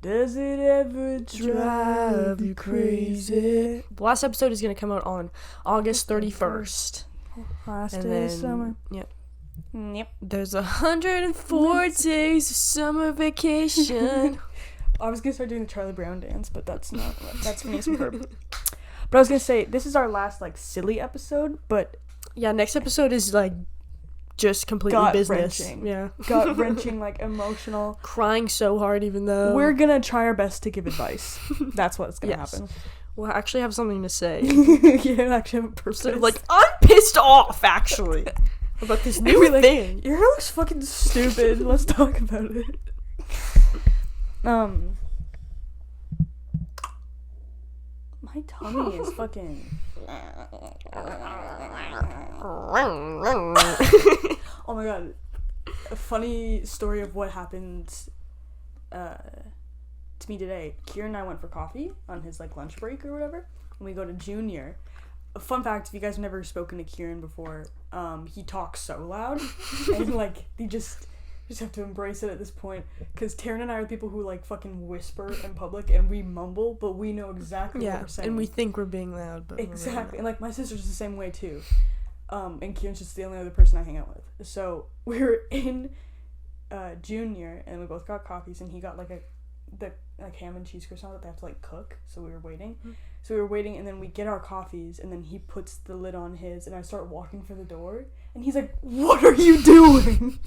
Does it ever drive you crazy? The last episode is going to come out on August 31st. Last day of summer. Yep. Yep. There's 104 days of summer vacation. I was going to start doing the Charlie Brown dance, but that's Phineas and Ferb. But I was going to say, this is our last, like, silly episode, but... Yeah, next episode is, like, just completely business. Yeah. Gut-wrenching, like, emotional. Crying so hard, even though... We're going to try our best to give advice. That's what's going to happen. We'll actually have something to say. Yeah, actually have a purpose. Instead of, like, I'm pissed off, actually, about this new thing. Your hair looks fucking stupid. Let's talk about it. My tummy is fucking... Oh my god. A funny story of what happened to me today. Kieran and I went for coffee on his like lunch break or whatever, and we go to Junior. A fun fact, if you guys have never spoken to Kieran before, he talks so loud and like you just have to embrace it at this point, because Taryn and I are the people who like fucking whisper in public and we mumble, but we know exactly what we're saying. And we think we're being loud, but exactly. And like my sister's the same way too. And Kieran's just the only other person I hang out with. So we were in Junior and we both got coffees, and he got like the ham and cheese croissant that they have to like cook. So we were waiting. So we were waiting, and then we get our coffees, and then he puts the lid on his, and I start walking for the door, and he's like, "What are you doing?"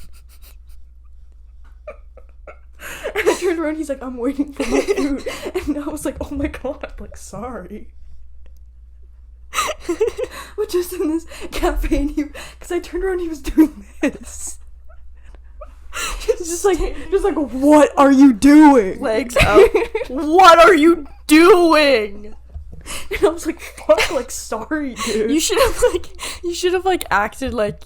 And I turned around, he's like, "I'm waiting for my food." And I was like, "Oh my god, like, sorry." But just in this cafe, and because I turned around, he was doing this. just like, what are you doing? Legs up. What are you doing? And I was like, fuck, like, sorry, dude. You should have acted like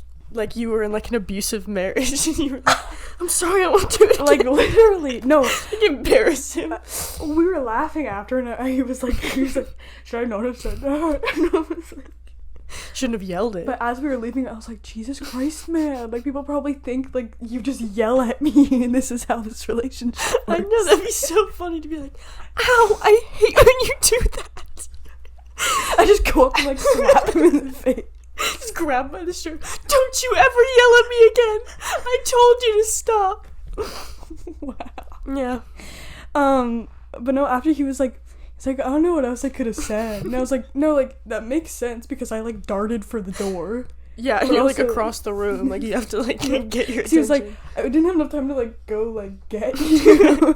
you were in like an abusive marriage, and you were like, I'm sorry, I won't do it again. Like, literally, no. Like, embarrass him. We were laughing after, and he was like, should I not have said that? And I was like, shouldn't have yelled it. But as we were leaving, I was like, Jesus Christ, man. Like, people probably think, like, you just yell at me, and this is how this relationship works. I know, that'd be so funny to be like, ow, I hate when you do that. I just go up and like slap him in the face. Just grab him by the shirt. Don't you ever yell at me again. I told you to stop. Wow. Yeah. But no, after he was like, he's like, I don't know what else I could have said. And I was like, no, like, that makes sense because I like darted for the door. Yeah, But you're like also- across the room. Like you have to like get your attention. He was like, I didn't have enough time to like go like get you.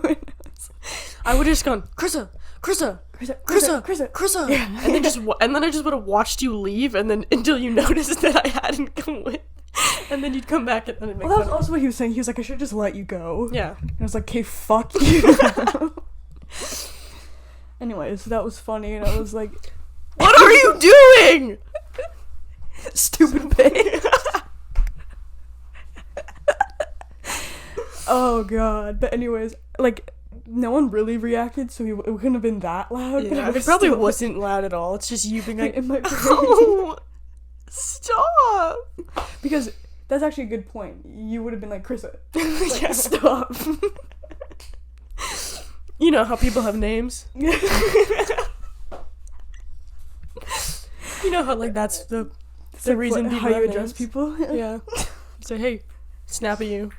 I would have just gone, Krissa, Krissa, Krissa, Yeah. and then I just would have watched you leave, and then until you noticed that I hadn't come with, and then you'd come back and then it'd make Well, that was fun of also what he was saying. He was like, I should just let you go. me. Yeah. And I was like, okay, fuck you. Anyways, that was funny, and I was like, What are you doing? stupid pig. Oh god. But anyways, like, no one really reacted, so it couldn't have been that loud. but Yeah, I it was probably still, wasn't loud at all. It's just you being like, in my brain. oh, stop. Because that's actually a good point. You would have been like, Krissa, like, Yeah. stop. You know how people have names. You know how like that's the Like, reason what, people how you have address names. people. Yeah. Say, hey, snap at you.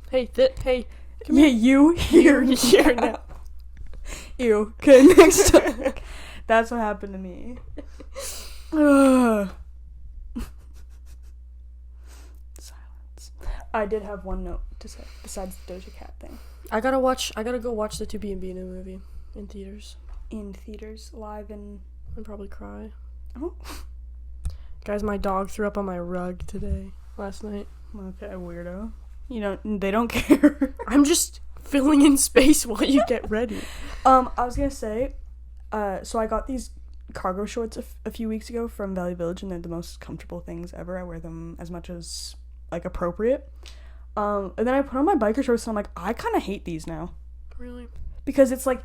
Hey, hey, Yeah, you here here now. Ew. Okay, next time. That's what happened to me. Ugh. Silence. I did have one note to say besides the Doja Cat thing. I gotta go watch the 2B&B new movie in theaters. In theaters, live, and I'd probably cry. oh, Guys, my dog threw up on my rug last night. okay, weirdo. They don't care. I'm just filling in space while you get ready. I was gonna say, so I got these cargo shorts a few weeks ago from Valley Village, and they're the most comfortable things ever. I wear them as much as like appropriate. And then I put on my biker shorts, and I'm like, I kind of hate these now Really? because it's like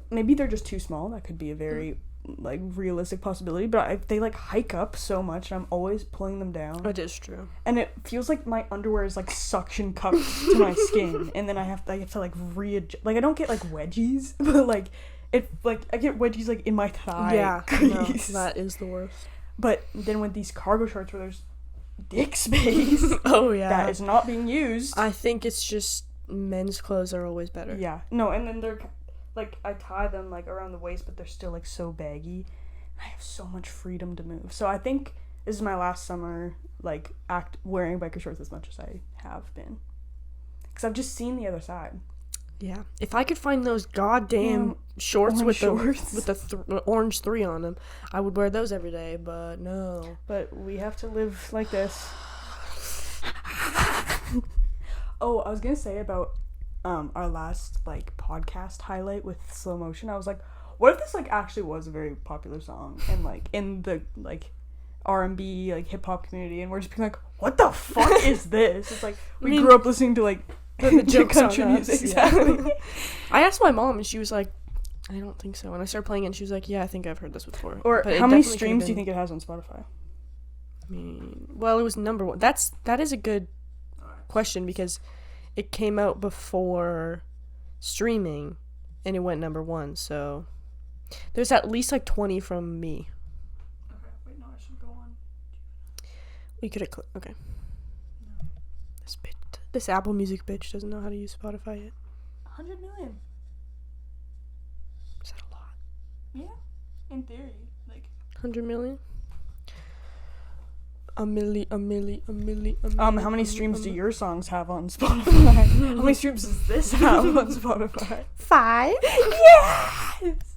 maybe they're just too small. That could be a very like realistic possibility, but they like hike up so much, and I'm always pulling them down. It is true. And it feels like my underwear is like suction cupped to my skin, and then I have to like readjust. Like I don't get like wedgies, but like it like I get wedgies like in my thigh. Yeah, no, crease. that is the worst. But then with these cargo shorts where there's dick space Oh yeah. that is not being used. I think it's just men's clothes are always better. Yeah, no, and then they're like I tie them like around the waist, but they're still like so baggy. I have so much freedom to move. So I think this is my last summer like wearing biker shorts as much as I have been, because I've just seen the other side. Yeah. If I could find those goddamn shorts with orange the orange 3 on them, I would wear those every day, but no. But we have to live like this. Oh, I was gonna say about our last like podcast highlight with slow motion. I was like, what if this like actually was a very popular song and like in the like R&B like hip hop community, and we're just being like, what the fuck is this? It's like we grew up listening to like The jokes country on us, music. yeah. Exactly. I asked my mom and she was like, I don't think so. And I started playing it and she was like, yeah, I think I've heard this before. Or But it how many definitely could've streams do you been- think it has on Spotify? I mean, well, it was number 1. That is a good question because it came out before streaming and it went number 1. So there's at least like 20 from me. Okay, wait, no, I should go on. We could have okay. This Apple Music bitch doesn't know how to use Spotify yet. 100 million. Is that a lot? Yeah, in theory, like. 100 million? A milli. How many streams do your songs have on Spotify? How many streams does this have on Spotify? 5? Yes!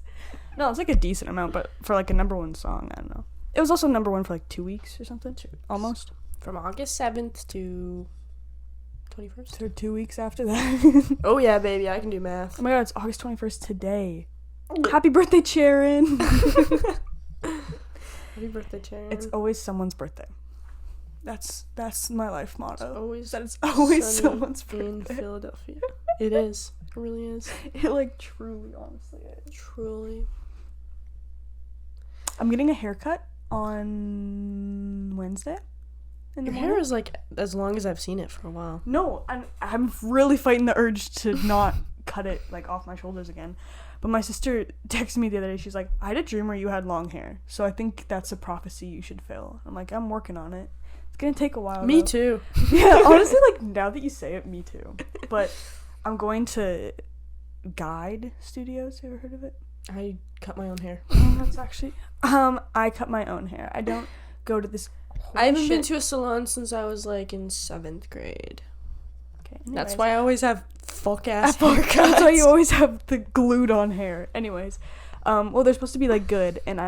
No, it's like a decent amount, but for like a number 1 song, I don't know. It was also number 1 for like 2 weeks or something. Almost. From August 7th to 21st. So 2 weeks after that. Oh yeah, baby, I can do math. Oh my god, it's August 21st today. Happy birthday, Sharon! Happy birthday, Sharon. It's always someone's birthday. That's my life motto. always That it's always sunny someone's in birthday. Philadelphia. It is. It really is. It like truly, honestly is. Truly. I'm getting a haircut on Wednesday. In the Your morning. hair is like as long as I've seen it for a while. No, I'm really fighting the urge to not cut it like off my shoulders again. But my sister texted me the other day. She's like, I had a dream where you had long hair. So I think that's a prophecy you should fill. I'm like, I'm working on it. It's going to take a while. Me though. too. Yeah, honestly, like, now that you say it, me too. But I'm going to Guide Studios. You ever heard of it? I cut my own hair. That's actually... I cut my own hair. I don't go to this... I haven't been to a salon since I was, like, in 7th grade. Okay, That's why I always have fuck-ass That's haircuts. why you always have the glued on hair. Anyways, well, they're supposed to be like good, and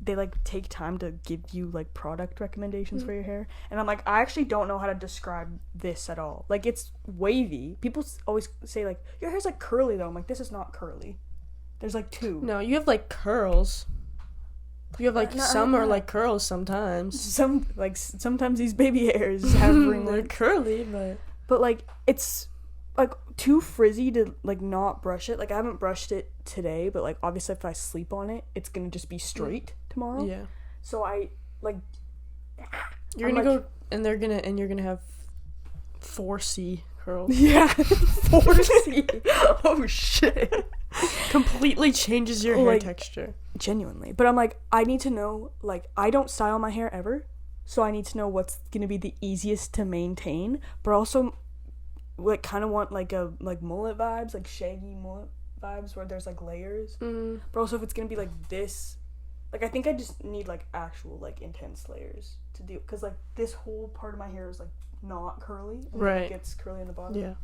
they like take time to give you like product recommendations for your hair, and I'm like, I actually don't know how to describe this at all. Like, it's wavy. People always say like, your hair's like curly though. I'm like, this is not curly. There's like two. No, you have like curls. You have like some are like curls sometimes. Sometimes these baby hairs have They're ringlets. curly, But like, it's like too frizzy to like not brush it. Like, I haven't brushed it today, but like obviously if I sleep on it, it's gonna just be straight tomorrow. yeah. So I like You're I'm gonna like- go and you're gonna have 4C curls. yeah 4C. Oh shit. Completely changes your hair Like- texture. Genuinely. But I'm like, I need to know, like, I don't style my hair ever, so I need to know what's gonna be the easiest to maintain, but also like kind of want like a like mullet vibes, like shaggy mullet vibes where there's like layers. But also if it's gonna be like this, like I think I just need like actual like intense layers to do, because like this whole part of my hair is like not curly, and then Right. it gets curly in the bottom. Yeah.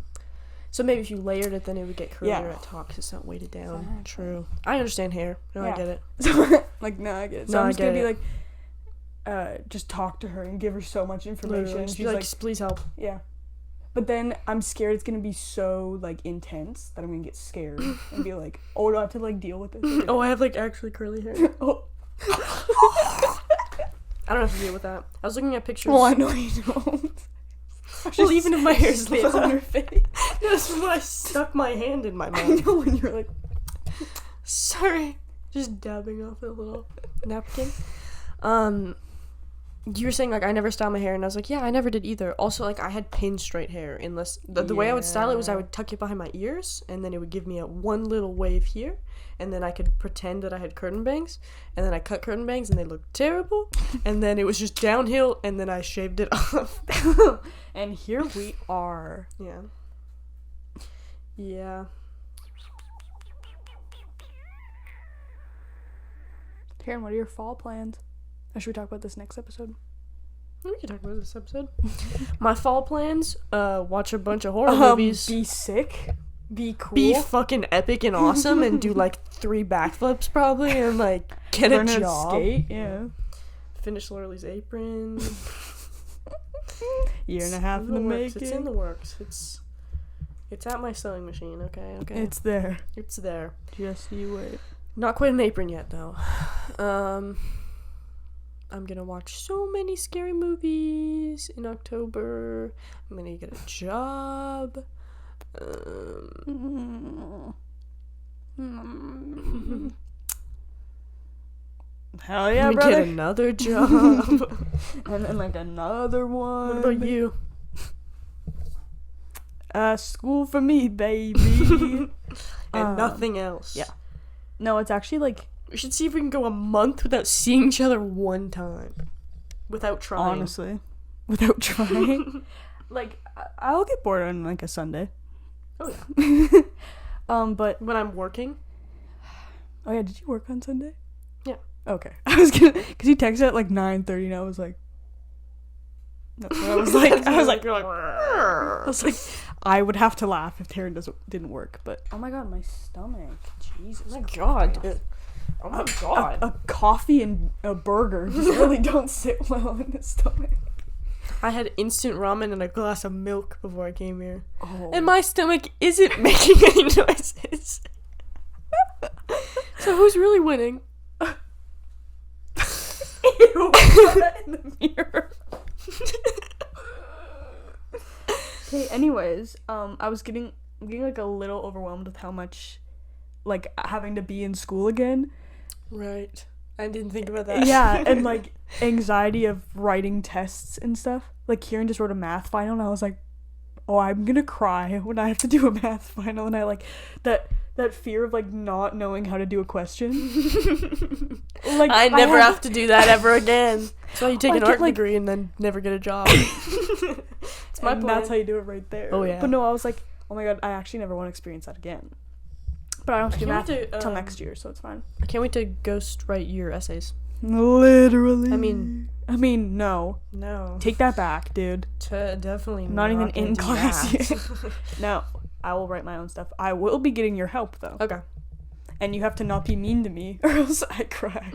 So maybe if you layered it, then it would get curlier Yeah. at top because it's not weighted down. Exactly. True. I understand hair. No, I Yeah. get it. So like, no, I get it. So No, I'm I just gonna get be it. like, just talk to her and give her so much information. Literally. And Just she's be like, please help. yeah. But then I'm scared it's gonna be so like intense that I'm gonna get scared and be like, oh, do I have to like deal with this? Oh, I have like actually curly hair. Oh. I don't have to deal with that. I was looking at pictures. Well, I know you don't. Well, even if my hair's spit on her face. That's when I stuck my hand in my I mouth. know when you're like, Sorry. Just dabbing off a little napkin. You were saying like I never style my hair, and I was like, yeah, I never did either. Also, like I had pin straight hair, unless the way I would style it was I would tuck it behind my ears, and then it would give me a one little wave here, and then I could pretend that I had curtain bangs, and then I cut curtain bangs, and they looked terrible, and then it was just downhill, and then I shaved it off. and here we are. Yeah. Yeah. Karen, what are your fall plans? Or should we talk about this next episode? We can talk about this episode. My fall plans: watch a bunch of horror movies. Be sick. Be cool. Be fucking epic and awesome and do like 3 backflips probably and like get Learn a how to job. skate. Yeah. Finish Lurley's apron. Year and a half in the making. It's in the works. It's at my sewing machine. Okay. It's there. It's there. Just you wait. Not quite an apron yet though. I'm gonna watch so many scary movies in October. I'm gonna get a job. Hell yeah, I'm gonna brother. get another job. And then like another one. What about you? School for me, baby. And nothing else. yeah. No, it's actually like, We should see if we can go a month without seeing each other one time. Without trying. honestly, without trying. Like, I'll get bored on like a Sunday. Oh yeah. But When I'm working. oh yeah, did you work on Sunday? Yeah. Okay. I was gonna, cause he texted at like 9:30, and I was like, that's what I was like. I was like, I would have to laugh if Taryn didn't work, but oh my god, my stomach, Jesus. Oh my god, dude. Oh my god. A coffee and a burger just really don't sit well in the stomach. I had instant ramen and a glass of milk before I came here. Oh. And my stomach isn't making any noises. So who's really winning? Ew, put that in the mirror. Okay, anyways, I was getting like a little overwhelmed with how much, like, having to be in school again. Right. I didn't think about that. Yeah, and like anxiety of writing tests and stuff. Like, Kieran just wrote a math final, and I was like, oh, I'm gonna cry when I have to do a math final, and I like that that fear of like not knowing how to do a question. Like I never have to do that ever again. That's why you take an art like, degree and then never get a job. It's my plan. That's how you do it right there. Oh yeah. But no, I was like, oh my god, I actually never want to experience that again. But I don't have to do math till next year, so it's fine. I can't wait to ghost write your essays. Literally. I mean, no. No. Take that back, dude. Definitely I'm not even in class yet. yet. No, I will write my own stuff. I will be getting your help, though. Okay. And you have to not be mean to me, or else I cry.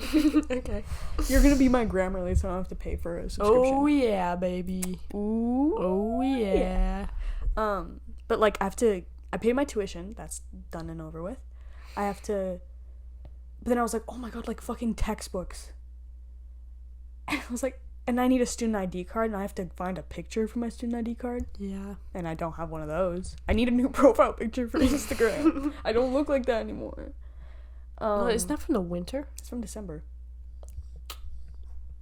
Okay. You're gonna be my Grammarly, so I don't have to pay for a subscription. Oh yeah, baby. Ooh. Oh yeah. But like I paid my tuition. That's done and over with. But then I was like, oh my god, like fucking textbooks. And I was like, and I need a student ID card, and I have to find a picture for my student ID card. Yeah. And I don't have one of those. I need a new profile picture for Instagram. I don't look like that anymore. Isn't that from the winter? It's from December.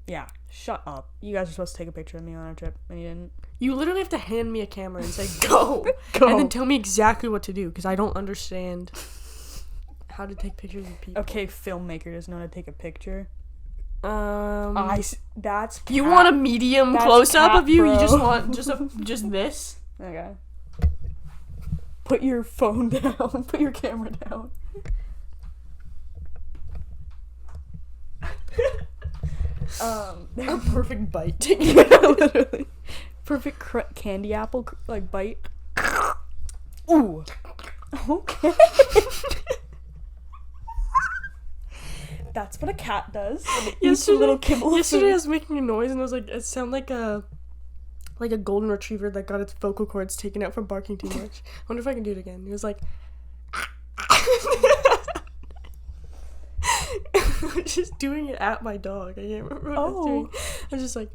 Yeah, shut up. You guys were supposed to take a picture of me on our trip, and you didn't. You literally have to hand me a camera and say, go! Go. And then tell me exactly what to do, because I don't understand how to take pictures of people. Okay, filmmaker doesn't know how to take a picture. That's cat. You want a medium close-up of you? Bro. You just want just this? Okay. Put your phone down. Put your camera down. A perfect bite. Literally. Perfect candy apple bite. Ooh. Okay. That's what a cat does. Eats a little kibble. Yesterday I was making a noise and I was like, it sounded like a golden retriever that got its vocal cords taken out from barking too much. I wonder if I can do it again. It was like I was just doing it at my dog. I can't remember what I was doing. I was just like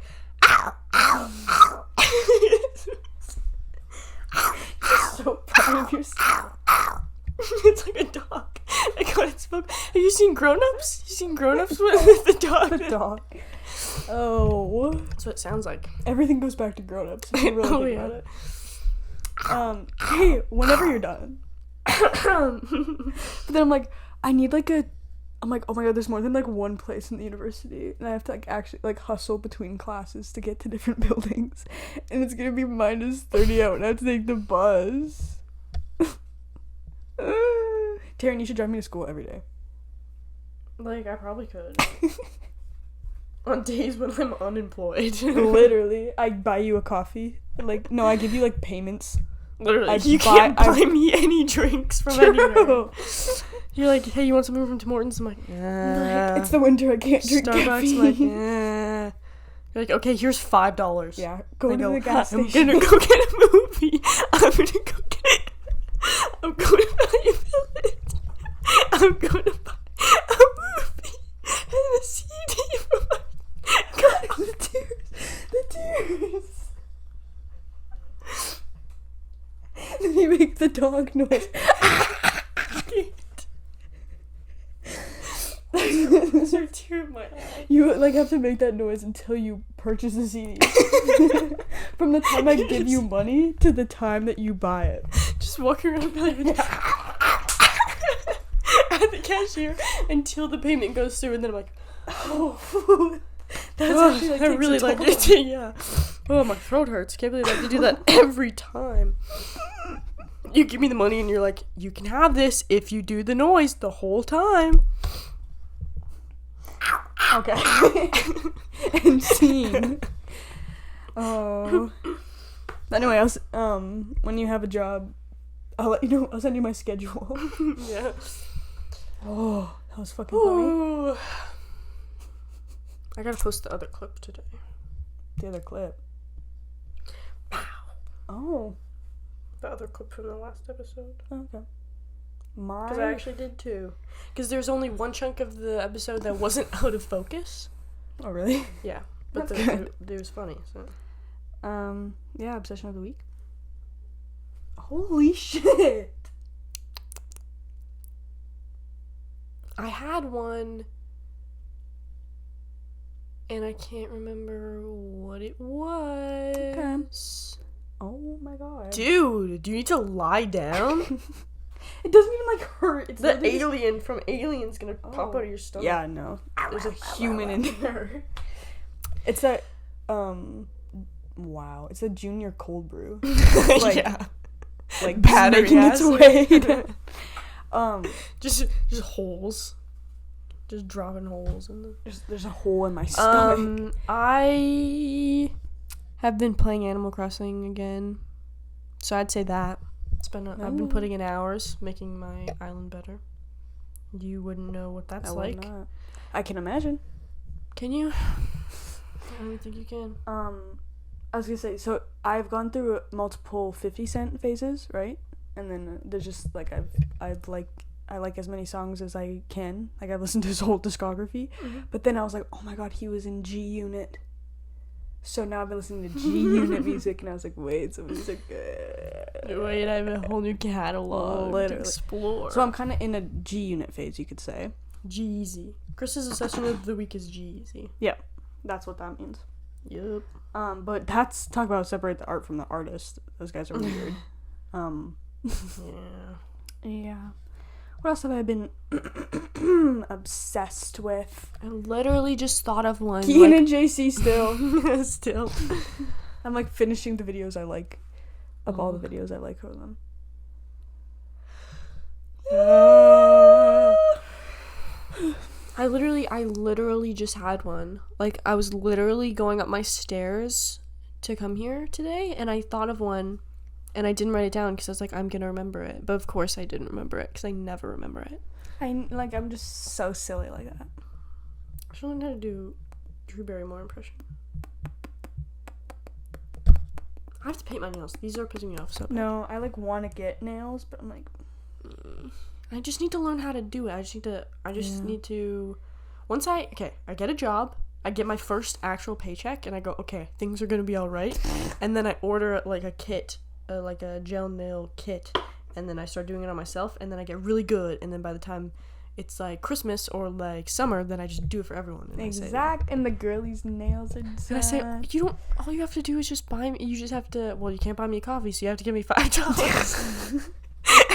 so proud of yourself. It's like a dog. I got its vocal. Have you seen Grown Ups? You seen Grown Ups with the dog? The dog. Oh. That's what it sounds like. Everything goes back to Grown Ups. If you really think about it. Hey, whenever you're done. But then I'm like, I'm like, oh my god, there's more than like one place in the university, and I have to like actually like hustle between classes to get to different buildings, and it's gonna be -30 out, and I have to take the bus. Taryn, you should drive me to school every day. Like, I probably could. On days when I'm unemployed. Literally, I buy you a coffee. Like, no, I give you like payments. Literally, you can't buy me any drinks from anywhere. You're like, hey, you want something from Tim Hortons? I'm like, it's the winter, I can't drink Starbucks. caffeine. I'm like, You're like, okay, here's $5. Yeah, go to the gas I'm station. gonna go get a movie. I'm going to Value Village. I'm going to buy a movie and a CD for my... God, The tears. Then you make the dog noise. There's a tear in my eye. You like have to make that noise until you purchase the CD. From the time I give you money to the time that you buy it. Just walking around Value at the cashier until the payment goes through, and then I'm like, Oh, that's actually like I really like it. Yeah. Oh, my throat hurts. Can't believe I have to do that every time. You give me the money and you're like, you can have this if you do the noise the whole time. Okay. And scene. Oh. Anyway, when you have a job, I'll let you know. I'll send you my schedule. Yeah. Oh, that was fucking funny. Ooh. I gotta post the other clip today. The other clip. Oh. The other clip from the last episode. Okay. Because I actually did too. Because there's only one chunk of the episode that wasn't out of focus. Oh, really? Yeah. But That's good. it was funny, so. Yeah, obsession of the week. Holy shit! I had one, and I can't remember what it was. Okay. Oh my god. Dude, do you need to lie down? It doesn't even like hurt. It's The literally just- alien from Alien's gonna pop out of your stomach. Yeah, no. There's a human in there. It's a wow. It's a junior cold brew. Like, yeah. Like Battery making its acid. way. Just holes. Just dropping holes in them. There's a hole in my stomach. I have been playing Animal Crossing again, so I'd say that. I've been putting in hours making my island better. You wouldn't know what that's like. I can imagine. Can you? I don't think you can. I was gonna say, so I've gone through multiple 50 Cent phases, right? And then there's just like I like as many songs as I can. Like I've listened to his whole discography. Mm-hmm. But then I was like, oh my god, he was in G Unit. So now I've been listening to G Unit music, and I was like, wait, so music. Wait, I have a whole new catalog to Literally. explore. So I'm kind of in a G Unit phase, you could say. G-Eazy. Chris's assessment of the week is G-Eazy. Yeah, that's what that means. Yep. But that's talk about separate the art from the artist. Those guys are weird. Yeah. What else have I been obsessed with? I literally just thought of one. Keen and JC still. Still. I'm like finishing the videos I like. Of all the videos I like of them. I literally just had one. Like, I was literally going up my stairs to come here today, and I thought of one, and I didn't write it down because I was like, I'm gonna remember it. But of course I didn't remember it because I never remember it. I'm just so silly like that. I should learn how to do Drew Barrymore impression. I have to paint my nails. These are pissing me off so bad. No, I like want to get nails, but I'm like, I just need to learn how to do it. I just need to once I get a job, I get my first actual paycheck, and I go, okay, things are gonna be all right, and then I order like a kit, like a gel nail kit, and then I start doing it on myself, and then I get really good, and then by the time it's like Christmas or like summer, then I just do it for everyone. And and the girlies' nails are done. And I say, all you have to do is just buy me. You just have to. Well, you can't buy me a coffee, so you have to give me $5.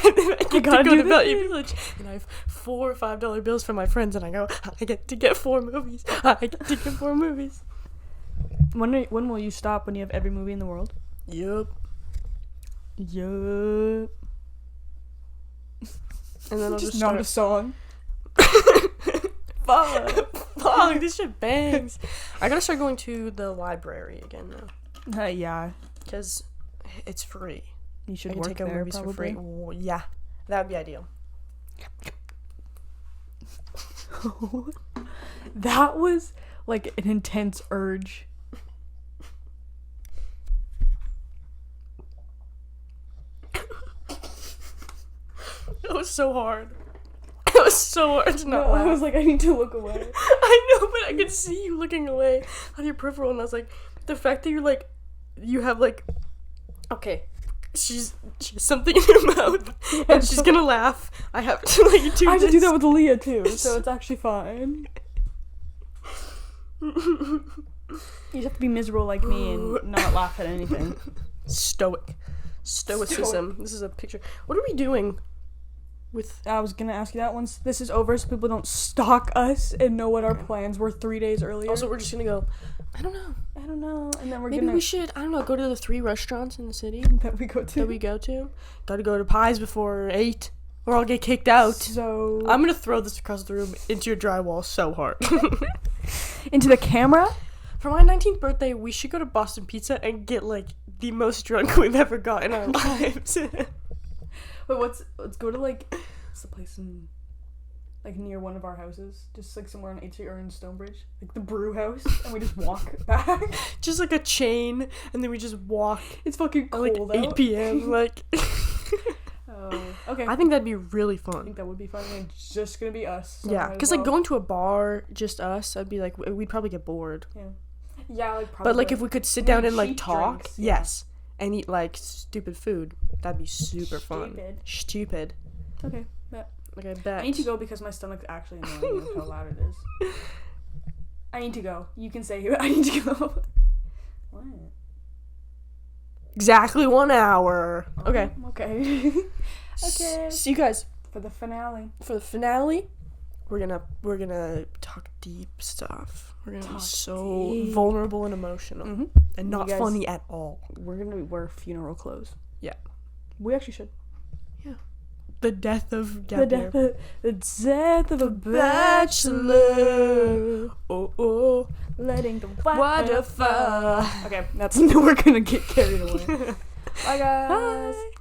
And then I get to go to Value Village, and I have $4 or $5 bills from my friends, and I go, I get to get 4 movies. I get to get 4 movies. When will you stop when you have every movie in the world? Yup. Yup. And then I'll just just not a song. Fuck, this shit bangs. I gotta start going to the library again though. Yeah. Because it's free. You should I can work take there, out movies probably. for free. Oh, yeah, that would be ideal. That was like an intense urge. It was so hard. It was so hard to not laugh. I was like, I need to look away. I know, but I could see you looking away on your peripheral, and I was like, the fact that you're like, you have like, okay, she has something in her mouth, and she's gonna laugh. I have to like do I have this. to do that with Leah too, so it's actually fine. You just have to be miserable like me and not laugh at anything. Stoicism. This is a picture. What are we doing with... I was gonna ask you that once this is over, so people don't stalk us and know what our plans were 3 days earlier. Also, we're just gonna go, I don't know, and then maybe we should, I don't know, go to the 3 restaurants in the city that we go to. Gotta go to Pies before 8, or I'll get kicked out. So I'm gonna throw this across the room into your drywall so hard. into the camera. For my 19th birthday, we should go to Boston Pizza and get like the most drunk we've ever got in our lives. Wait, let's go to like, what's the place in, like near one of our houses, just like somewhere on 8th or in Stonebridge, like the brew house, and we just walk back. Just like a chain, and then we just walk. It's fucking At like cold 8 out. p.m. Like. Oh, okay. I think that'd be really I fun. think that would be fun. And it's just gonna be us. So Yeah, might as because like well. going to a bar, just us, I'd be like, we'd probably get bored. Yeah, like probably. But like if we could sit And, down like, and like cheap talk, drinks, yeah. yes, and eat like stupid food, that'd be super fun. Stupid. Okay, bet. Like I bet. I need to go because my stomach's actually annoying with how loud it is. I need to go. You can say I need to go. What? Exactly 1 hour. Okay. Okay. Okay. See you guys For the finale. for the finale. We're gonna talk deep stuff. We're gonna be so deep. vulnerable and emotional, Mm-hmm. and not guys- funny at all. We're gonna wear funeral clothes. Yeah. We actually should. The death of The Gapyear. death of a bachelor. Oh, Letting the waterfall. Okay, that's we're gonna get carried away. Bye guys. Bye.